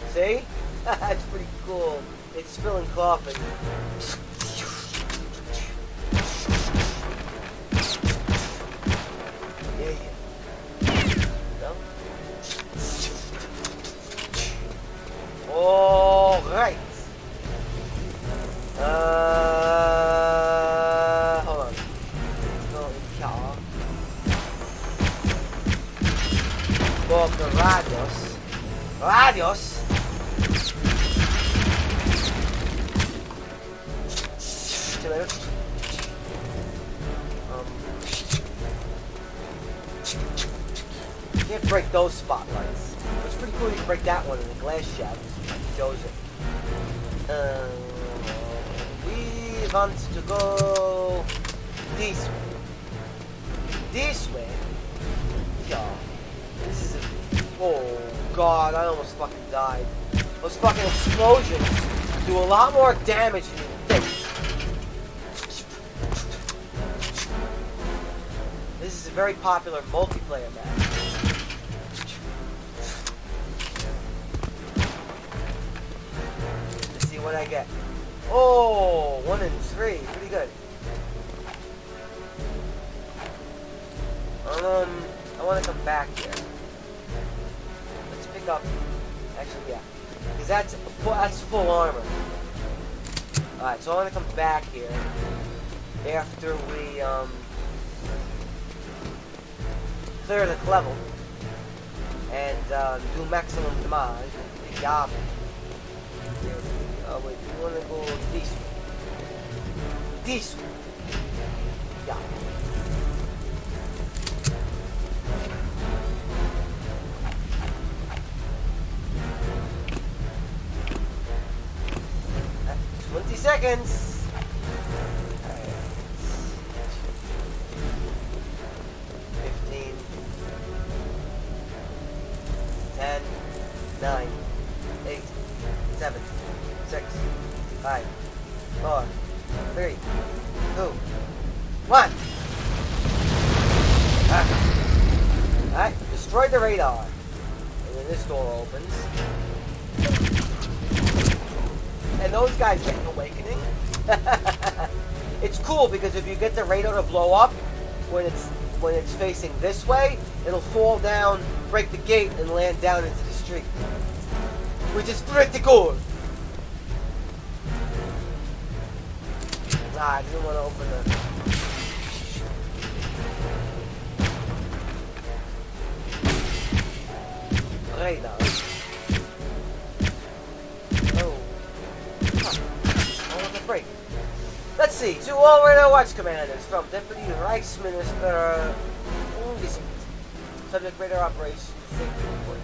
See? That's pretty cool. It's spilling coffee. Yeah. No? All right. Hold on. Go in here. Go up the radius. Radius. You can't break those spotlights. It's pretty cool you can break that one in the glass shaft. Shows it. We want to go this way. This way? Yeah. This is a... Oh god, I almost fucking died. Those fucking explosions do a lot more damage than you think. This is a very popular multiplayer map. Let's see what I get. Oh, 1 and 3, pretty good. I want to come back here. Let's pick up. Actually, yeah, because that's full armor. All right, so I want to come back here after we clear the level and do maximum damage. Yeah. Oh wait, we want to go this way. This way. Yeah. That's 20 seconds. 15. 10, 9, 8, 7, 6, 5, 4, 3, 2, 1. Alright, destroy the radar. And then this door opens. And those guys get an awakening. It's cool because if you get the radar to blow up when it's facing this way, it'll fall down, break the gate, and land down into the street. Which is pretty cool. Nah, I didn't want to open the... radar. Oh. Huh. Oh, the break. Let's see. To all radar watch commanders from Deputy Reichsminister Ungesicht. Subject radar operations safety report.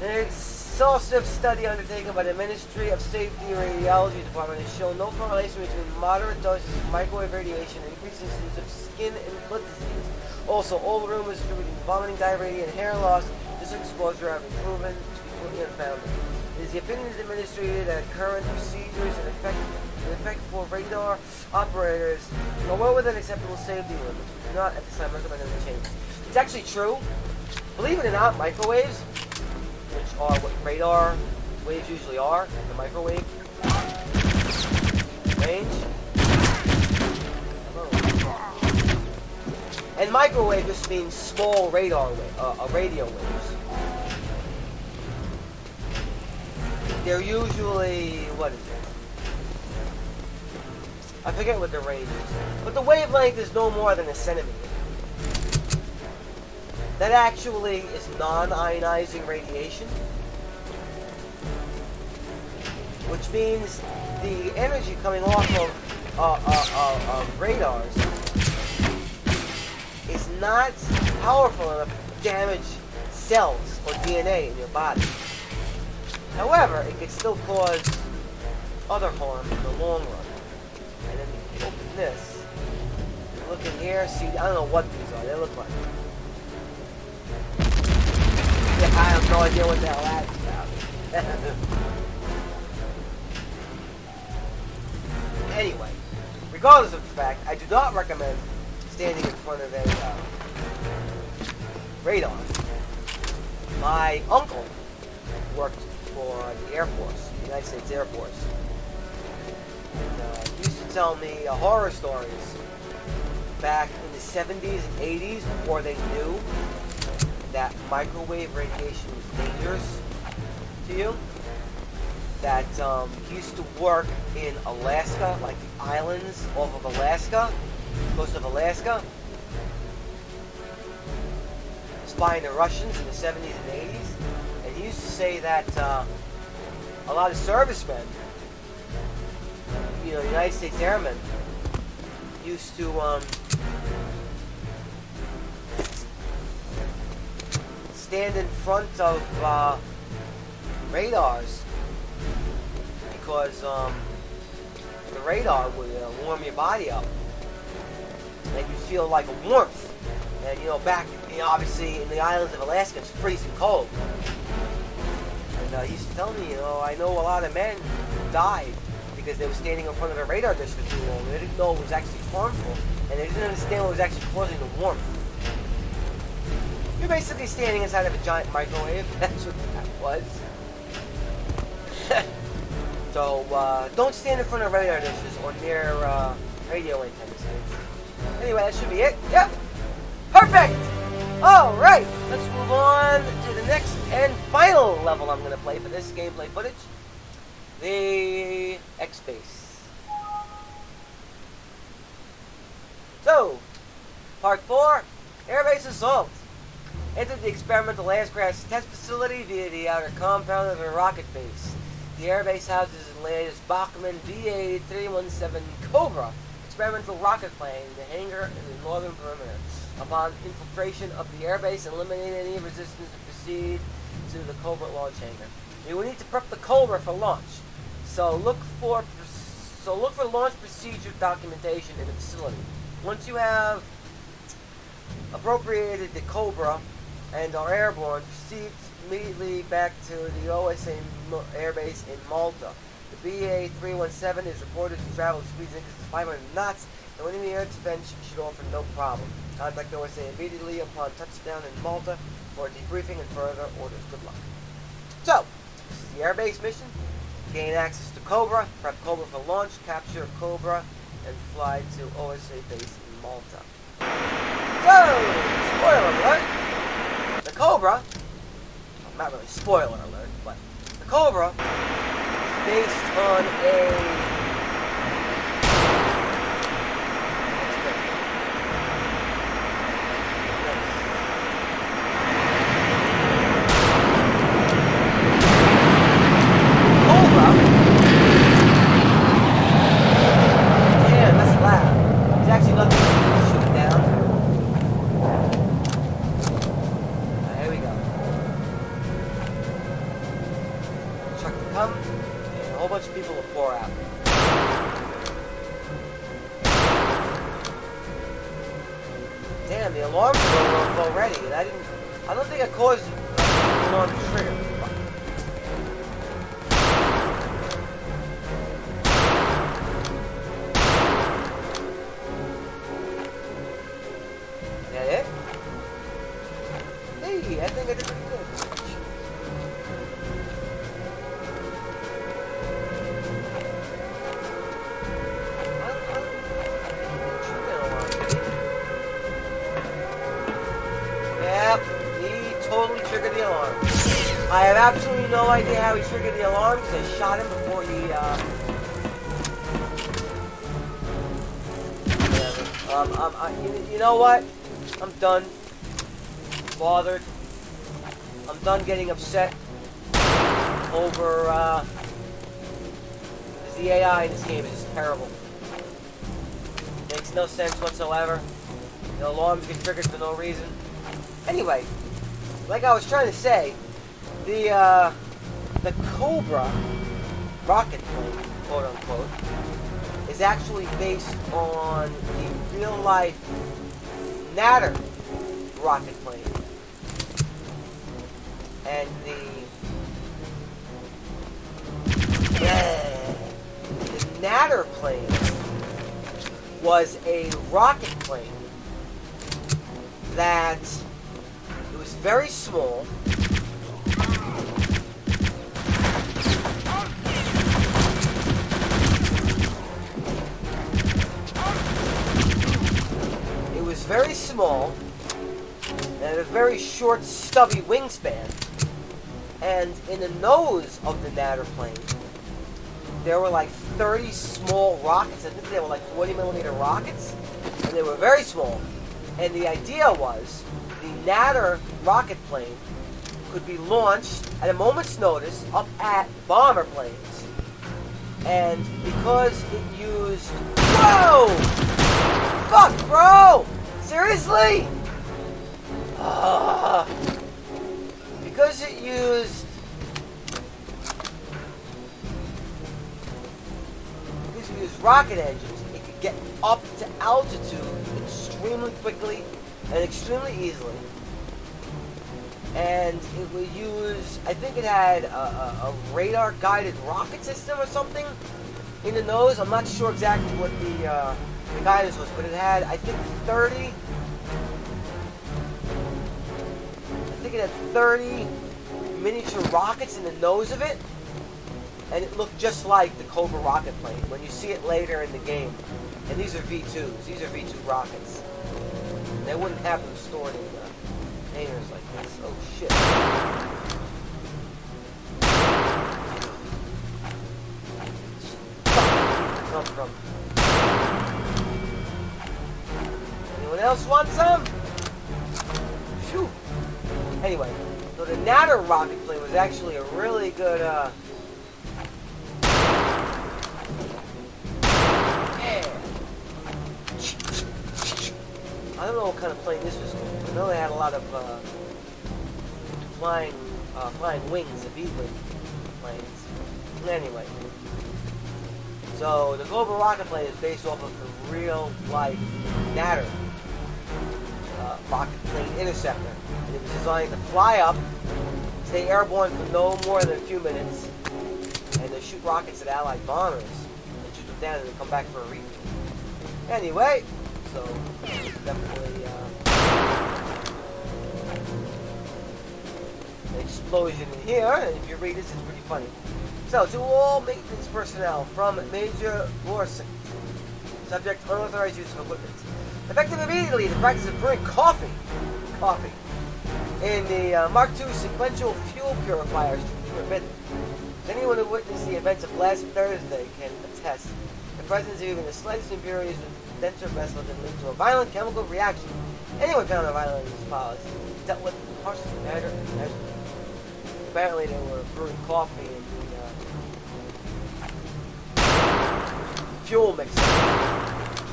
An exhaustive study undertaken by the Ministry of Safety Radiology Department has shown no correlation between moderate doses of microwave radiation and increased incidence of skin and blood disease. Also, all rumors attributing vomiting, diarrhea, and hair loss to this exposure have been proven to be completely unfounded. It is the opinion of the ministry that current procedures in effect for radar operators are well within acceptable safety limits. We do not at this time recommend any changes. It's actually true. Believe it or not, microwaves, which are what radar waves usually are, in the microwave range. And microwave just means small radar radio waves. They're usually, what is it? I forget what the range is. But the wavelength is no more than a centimeter. That actually is non-ionizing radiation. Which means the energy coming off of radars is not powerful enough to damage cells or DNA in your body. However, it can still cause other harm in the long run. And then if you open this, look in here, see, I don't know what these are, they look like. Yeah, I have no idea what the hell that's about. Anyway, regardless of the fact, I do not recommend standing in front of a radar. My uncle worked for the Air Force, the United States Air Force. And he used to tell me horror stories back in the 70s and 80s before they knew that microwave radiation was dangerous to you. That he used to work in Alaska, like the islands off of Alaska, coast of Alaska, spying the Russians in the 70s and 80s. And he used to say that a lot of servicemen, you know, United States airmen, used to stand in front of radars because the radar would warm your body up, and you feel like a warmth. And you know, back, you know, obviously in the islands of Alaska, it's freezing cold. And he used to tell me, you know, I know a lot of men who died because they were standing in front of a radar dish for too long. They didn't know it was actually harmful, and they didn't understand what was actually causing the warmth. You're basically standing inside of a giant microwave. That's what that was. So, don't stand in front of radar dishes or near radio antennas. Anyway, that should be it. Yep. Perfect! Alright, let's move on to the next and final level I'm going to play for this gameplay footage. The X-Base. So, Part 4, Airbase Assault. Enter the experimental aircraft test facility via the outer compound of a rocket base. The airbase houses the latest Bachmann BA-317 Cobra experimental rocket plane in the hangar in the northern perimeter. Upon infiltration of the airbase and eliminating any resistance to proceed to the Cobra launch hangar. You will need to prep the Cobra for launch. So look for launch procedure documentation in the facility. Once you have appropriated the Cobra and are airborne, proceed immediately back to the OSA airbase in Malta. The BA-317 is reported to travel at speeds in excess of 500 knots, and when in the air defense should offer no problem. Contact OSA immediately upon touchdown in Malta for a debriefing and further orders. Good luck. So, this is the airbase mission. Gain access to Cobra, prep Cobra for launch, capture Cobra, and fly to OSA base in Malta. So, spoiler alert, the Cobra, well, not really spoiler alert, but the Cobra is based on a the alarms were going off already, and I don't think I caused the alarm to trigger. Is that it? Hey, I think I did pretty good. Yep, he totally triggered the alarm. I have absolutely no idea how he triggered the alarm because I shot him before he, whatever. You know what? I'm done. Bothered. I'm done getting upset over, the AI in this game is just terrible. Makes no sense whatsoever. The alarms get triggered for no reason. Anyway, like I was trying to say, the Cobra rocket plane, quote unquote, is actually based on the real life Natter rocket plane. And the Natter plane was a rocket plane that it was very small. It was very small and had a very short, stubby wingspan. And in the nose of the Natter plane, there were like 30 small rockets. I think they were like 40mm rockets, and they were very small. And the idea was the Natter rocket plane could be launched at a moment's notice up at bomber planes. And because it used... Whoa! Fuck, bro! Seriously? Because it used... rocket engines, it could get up to altitude extremely quickly and extremely easily. And it would use, I think it had a radar-guided rocket system or something in the nose. I'm not sure exactly what the guidance was, but it had, I think, 30 miniature rockets in the nose of it. And it looked just like the Cobra rocket plane when you see it later in the game. And these are V2s. These are V2 rockets. And they wouldn't have them stored in containers like this. Oh, shit. Come from? Anyone else want some? Phew. Anyway, so the Natter rocket plane was actually a really good, I don't know what kind of plane this was called. I know they had a lot of flying wings, the V-wing planes. Anyway, so the Cobra rocket plane is based off of the real-life Natter rocket plane interceptor. And it was designed to fly up, stay airborne for no more than a few minutes, and to shoot rockets at Allied bombers, and shoot them down and then come back for a refuel. Anyway, so definitely an explosion in here, and if you read this, it's pretty funny. So, to all maintenance personnel from Major Gorson, subject unauthorized use of equipment. Effective immediately, the practice of brewing coffee in the Mark II sequential fuel purifiers to be forbidden. Anyone who witnessed the events of last Thursday can attest the presence of even the slightest impurities with denser vessel can lead to a violent chemical reaction. Anyone found a violent in this policy dealt with harsh matter. Apparently they were brewing coffee in the fuel mixer,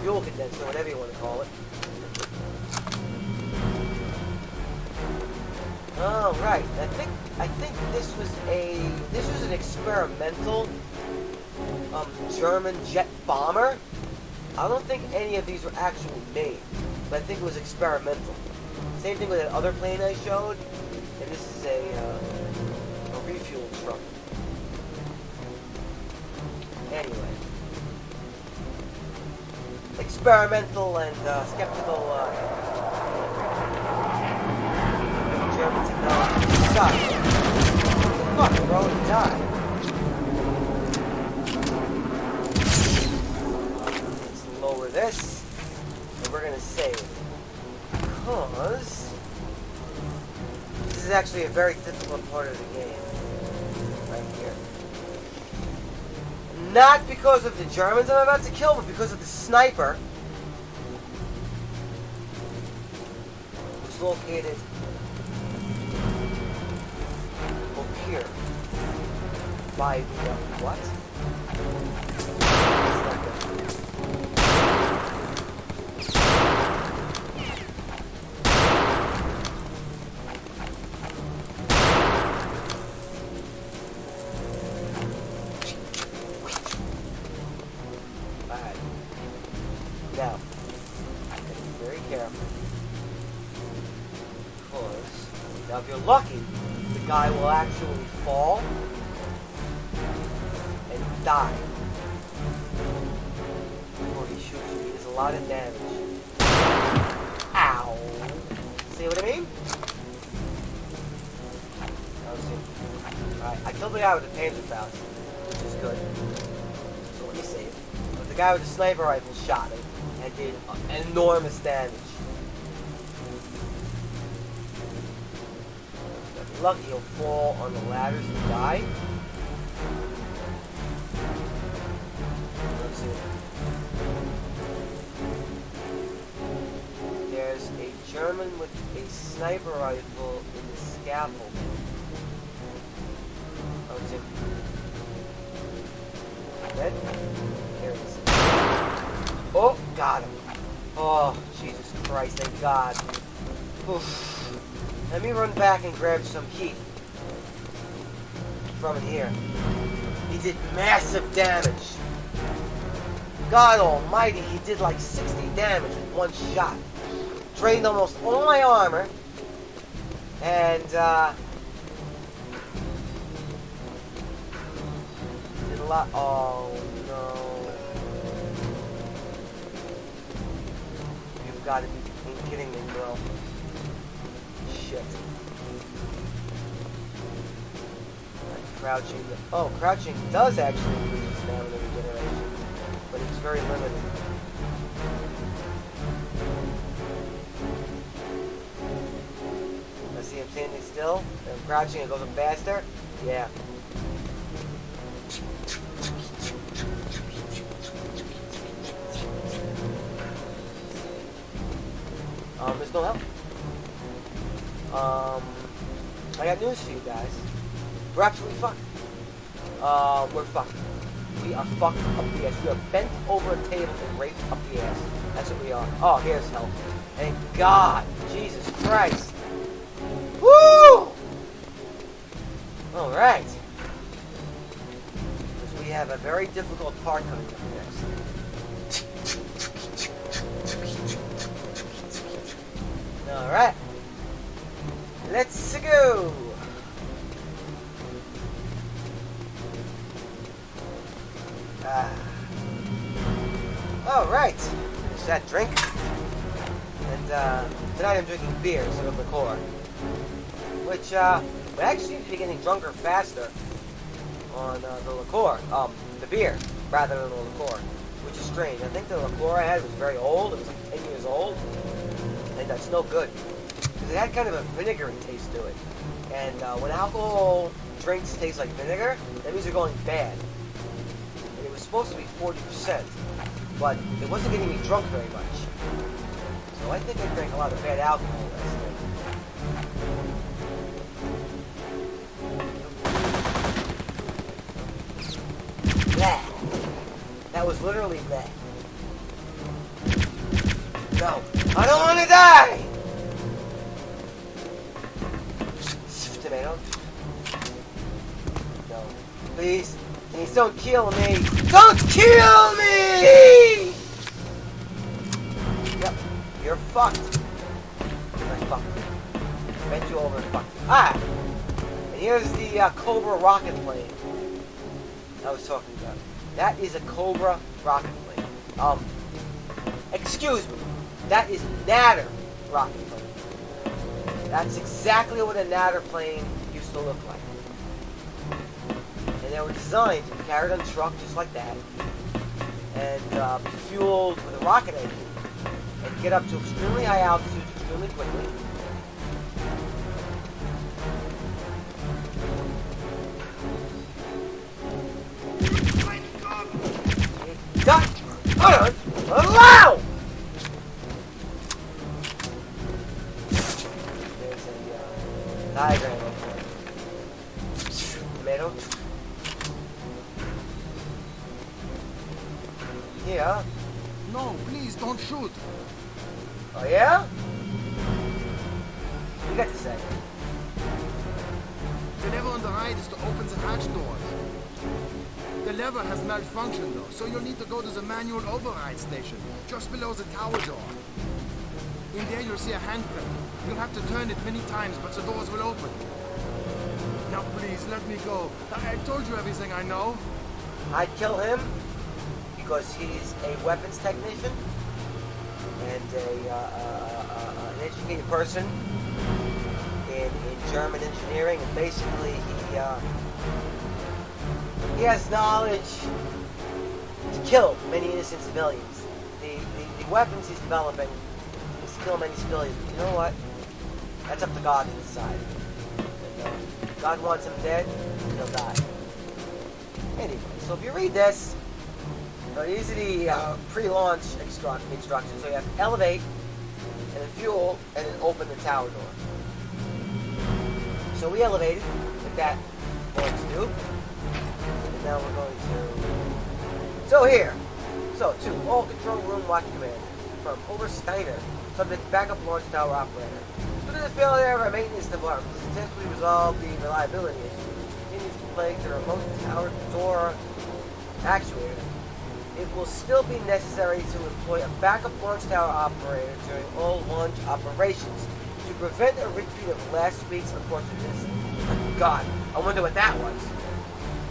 fuel condenser, whatever you want to call it. Oh, right. I think this was an experimental German jet bomber. I don't think any of these were actually made. but I think it was experimental. Same thing with that other plane I showed, and this is a refuel truck. Anyway, experimental and skeptical German technology sucks. Fuck, bro, you die. Let's lower this, and we're gonna save. Because this is actually a very difficult part of the game. Right here. Not because of the Germans I'm about to kill, but because of the sniper who's located over here by the what? Now, be very careful. Because, now if you're lucky, the guy will actually fall and die before he shoots you. He does a lot of damage. Ow! See what I mean? Alright, I killed the guy with the Panzerfaust, which is good. So let me save. But the guy with the sniper rifle shot me and did enormous damage. If you're lucky, he'll fall on the ladders and die. Let's see. There's a German with a sniper rifle in the scaffold. Oh, it's in. Dead? There it is. Oh, got him. Oh, Jesus Christ, thank God. Oof. Let me run back and grab some heat from in here. He did massive damage. God almighty, he did like 60 damage with one shot. Drained almost all my armor. And, did a lot. Oh, no. You've got to be kidding me, bro. Shit. Crouching. Oh, crouching does actually increase stamina regeneration, but it's very limited. I see him standing still, and I'm crouching and goes up faster. Yeah. There's no help. I got news for you guys. We're absolutely fucked. We're fucked. We are fucked up the ass. We are bent over a table and raped up the ass. That's what we are. Oh, here's help. Thank God. Jesus Christ. Woo! Alright. Because we have a very difficult part coming up next. Alright. Let's go. Alright. Finish that drink. And tonight I'm drinking beer instead of liqueur. Which would actually be getting drunker faster on the liqueur. The beer rather than the liqueur. Which is strange. I think the liqueur I had was very old. It was like 10 years old. And that's no good. Because it had kind of a vinegary taste to it. And when alcohol drinks taste like vinegar, that means they're going bad. And it was supposed to be 40%, but it wasn't getting me drunk very much. So I think I drank a lot of bad alcohol last night. That. That was literally that. No. I don't want to die! Tomato. No. Please. Please don't kill me. Don't kill me! Yep. You're fucked. I fucked you. Bent you over and fucked you. Ah! And here's the Cobra rocket plane I was talking about. That is a Cobra rocket plane. Excuse me. That is Natter rocket plane. That's exactly what a Natter plane used to look like. And they were designed to be carried on a truck just like that, and be fueled with a rocket engine, and get up to extremely high altitudes extremely quickly. Allow! There's a diagram over there. Tomato. Yeah. No, please don't shoot. Oh yeah? You got to say. The lever on the right is to open the hatch doors. The lever has malfunctioned though, so you'll need to go to the manual override station, just below the tower door. In there you'll see a handprint. You'll have to turn it many times, but the doors will open. Now please, let me go. I told you everything I know. I'd kill him because he's a weapons technician and an educated person in German engineering, and basically he has knowledge to kill many innocent civilians. The weapons he's developing is to kill many civilians. But you know what? That's up to God to decide. And, God wants him dead, he'll die. Anyway, so if you read this, these are the pre-launch instructions. So you have to elevate, and then fuel, and then open the tower door. So we elevated with that going to do. And now we're going to... So here. So to all control room watch command. From Forest-Steiner, subject backup launch tower operator. Due to the failure of our maintenance department, to successfully resolve the reliability issue, continues to plague the remote tower door actuator. It will still be necessary to employ a backup launch tower operator during all launch operations to prevent a repeat of last week's unfortunate incident. God, I wonder what that was.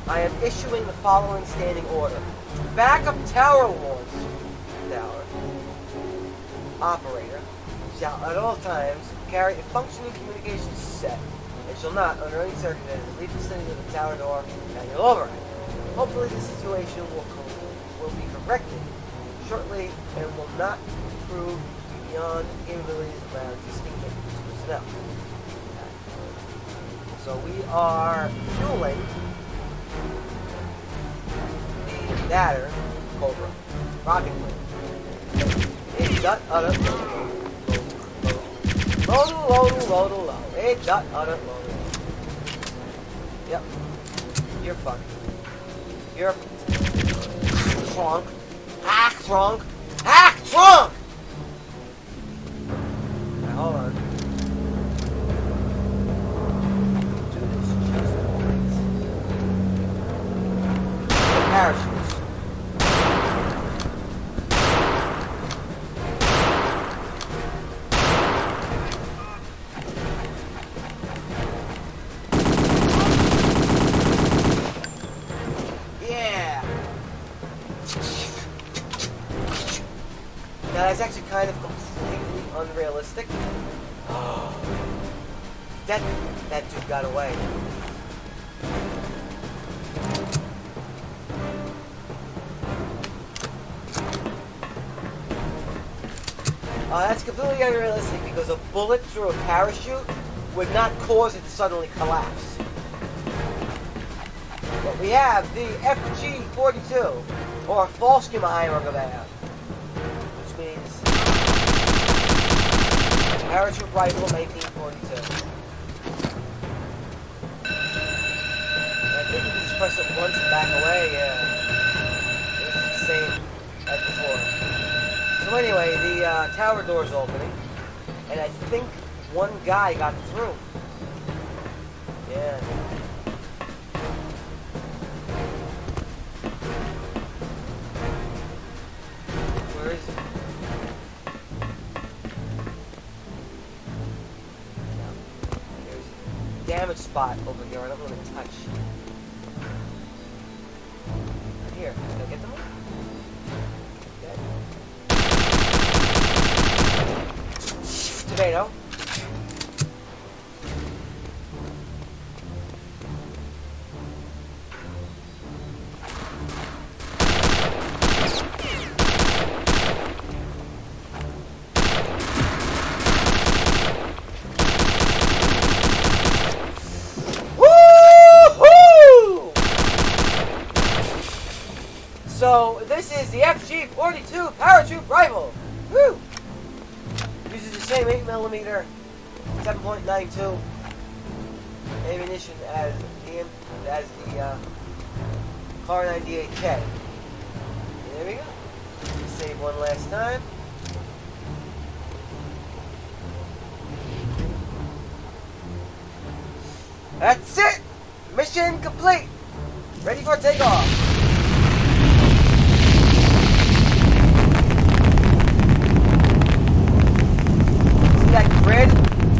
I am issuing the following standing order. Backup tower launch tower operator shall at all times carry a functioning communications set and shall not, under any circumstances, leave the vicinity of the tower door manual override. Hopefully this situation will be corrected shortly and will not prove beyond the capabilities of our existing maintenance personnel. So we are fueling the Natter Cobra rocket plane. It got utter load. It got utter load. Yep. You're fucked. You're trunk. Hack trunk. Hack trunk! Now hold on. Do this just right. Parachutes. Now that's actually kind of completely unrealistic. That dude got away. That's completely unrealistic because a bullet through a parachute would not cause it to suddenly collapse. But we have the FG-42, or Forest-Airbase, which means parachute rifle 1942. And I think you can just press it once and back away, yeah. It's the same as before. So anyway, the tower door's opening, and I think one guy got through. Yeah. Where is he? damage spot over here I don't want to touch. Right here. Can I get them? Okay. Tomato. So this is the FG-42 Paratroop Rifle. Woo! Uses the same 8mm 7.92 ammunition as the Car 98K. There we go. Save one last time. That's it. Mission complete. Ready for takeoff. That grid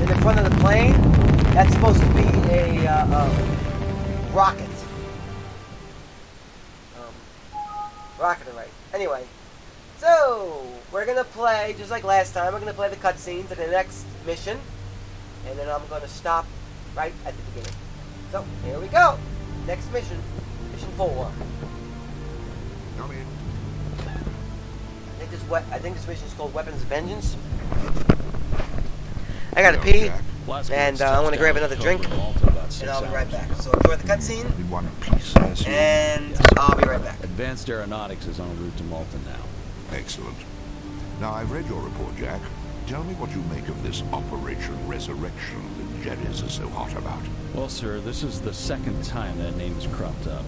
in the front of the plane, that's supposed to be a rocket. Rocket, right. Anyway, so we're going to play, just like last time, we're going to play the cutscenes in the next mission. And then I'm going to stop right at the beginning. So, here we go. Next mission. Mission 4. Come in. I think this mission is called Weapons of Vengeance. I gotta pee, and I want to grab another drink, and I'll be right back. So enjoy the cutscene, In one piece, I assume. and I'll be right back. Advanced Aeronautics is en route to Malta now. Excellent. Now, I've read your report, Jack. Tell me what you make of this Operation Resurrection that Jerry's are so hot about. Well, sir, this is the second time that name has cropped up.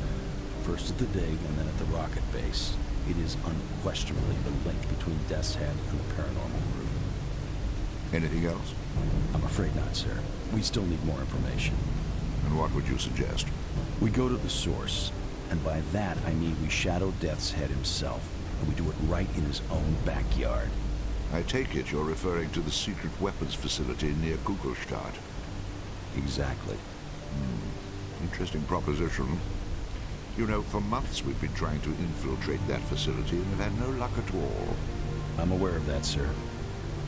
First at the dig, and then at the rocket base. It is unquestionably the link between Death's Head and the paranormal group. Anything else? I'm afraid not, sir. We still need more information. And what would you suggest? We go to the source, and by that I mean we shadow Death's Head himself, and we do it right in his own backyard. I take it you're referring to the secret weapons facility near Kugelstadt. Exactly. Interesting proposition. You know, for months we've been trying to infiltrate that facility and have had no luck at all. I'm aware of that, sir.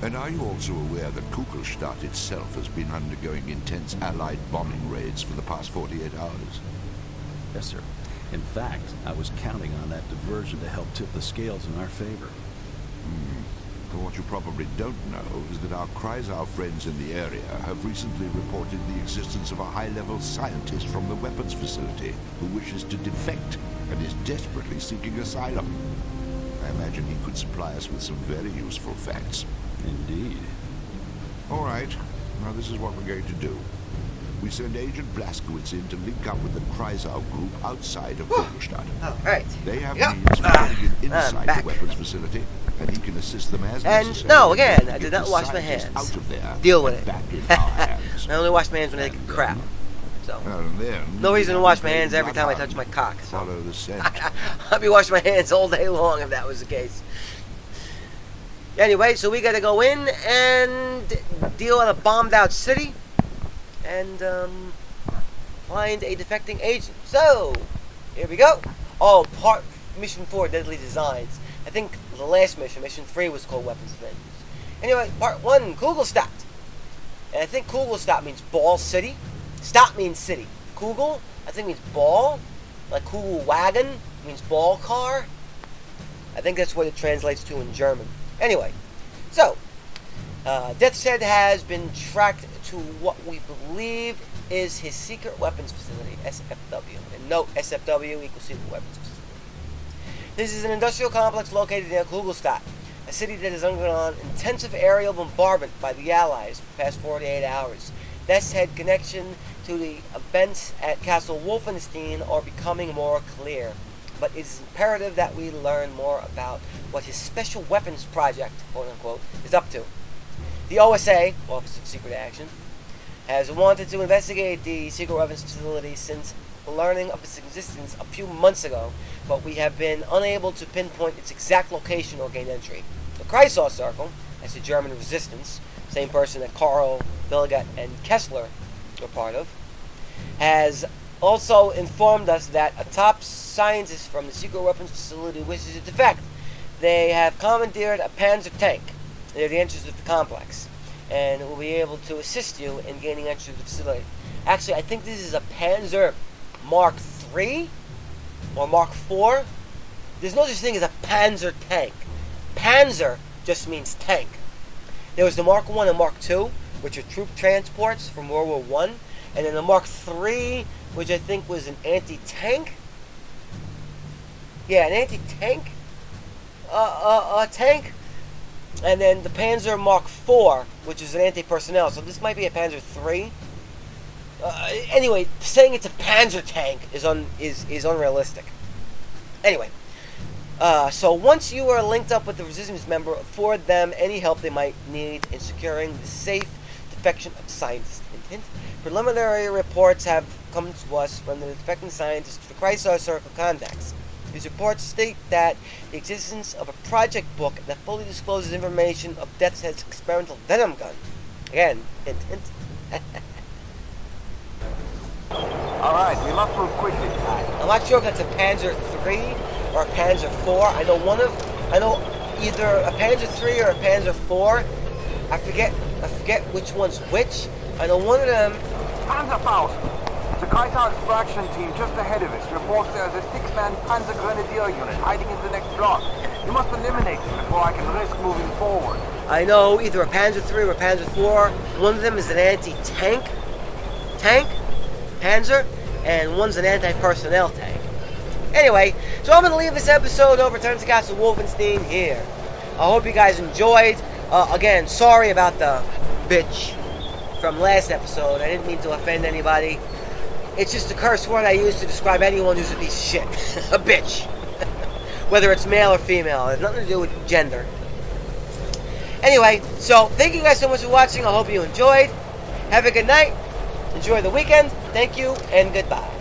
And are you also aware that Kugelstadt itself has been undergoing intense Allied bombing raids for the past 48 hours? Yes, sir. In fact, I was counting on that diversion to help tip the scales in our favor. But what you probably don't know is that our Kreisau friends in the area have recently reported the existence of a high-level scientist from the weapons facility who wishes to defect and is desperately seeking asylum. I imagine he could supply us with some very useful facts. Indeed. All right. Now this is what we're going to do. We send Agent Blaskowitz in to link up with the Kreisau group outside of Kugelstadt. All right. They have Yep. means of getting in inside back. the weapons facility, and he can assist them as And necessary. no, again, to I did get not the wash my scientist hands. Out of there, Deal with it. back in our hands. I only wash my hands when I take a crap. So, And then no reason to wash my they hands every time I run touch my cock. So. Follow the scent. I'd be washing my hands all day long if that was the case. Anyway, so we gotta go in and deal with a bombed out city and find a defecting agent. So, here we go. Oh, Mission 4, Deadly Designs. I think the last mission, Mission 3, was called Weapons of Vengeance. Anyway, Part 1, Kugelstadt. And I think Kugelstadt means ball city. Stadt means city. Kugel, I think means ball. Like Kugelwagen means ball car. I think that's what it translates to in German. Anyway, so, Death's Head has been tracked to what we believe is his secret weapons facility, SFW. And note, SFW equals secret weapons facility. This is an industrial complex located near Kugelstadt, a city that has undergone intensive aerial bombardment by the Allies for the past 48 hours. Death's Head connection to the events at Castle Wolfenstein are becoming more clear, but it is imperative that we learn more about what his special weapons project, quote-unquote, is up to. The OSA, Office of Secret Action, has wanted to investigate the secret weapons facility since learning of its existence a few months ago, but we have been unable to pinpoint its exact location or gain entry. The Kreisau Circle, that's the German resistance, same person that Karl, Billigat, and Kessler were part of, has also informed us that a top scientist from the secret weapons facility wishes to defect. They have commandeered a Panzer tank near the entrance of the complex, and will be able to assist you in gaining entry to the facility. Actually, I think this is a Panzer Mark III or Mark IV. There's no such thing as a Panzer tank. Panzer just means tank. There was the Mark I and Mark II, which are troop transports from World War I, and then the Mark III, which I think was an anti-tank. Yeah, an anti-tank tank. And then the Panzer Mark IV, which is an anti-personnel. So this might be a Panzer III. Anyway, saying it's a Panzer tank is unrealistic. Anyway, so once you are linked up with the Resistance member, afford them any help they might need in securing the safe defection of scientists. Preliminary reports have come to us from the defecting scientists to the Chrysler Circle contacts. These reports state that the existence of a project book that fully discloses information of Death's Head's experimental venom gun. Again, hint, hint. Alright, we must move quickly. I'm not sure if that's a Panzer III or a Panzer IV. I know either a Panzer III or a Panzer IV. I forget which one's which. I know one of them. Panzerfaust! The Kaiser extraction team just ahead of us reports there's a 6-man Panzer Grenadier unit hiding in the next block. You must eliminate them before I can risk moving forward. I know either a Panzer III or a Panzer IV. One of them is an anti-tank Panzer, and one's an anti-personnel tank. Anyway, so I'm going to leave this episode of Return to Castle Wolfenstein here. I hope you guys enjoyed. Again, sorry about the bitch from last episode. I didn't mean to offend anybody. It's just a curse word I use to describe anyone who's a piece of shit. A bitch. Whether it's male or female. It has nothing to do with gender. Anyway, so thank you guys so much for watching. I hope you enjoyed. Have a good night. Enjoy the weekend. Thank you, and goodbye.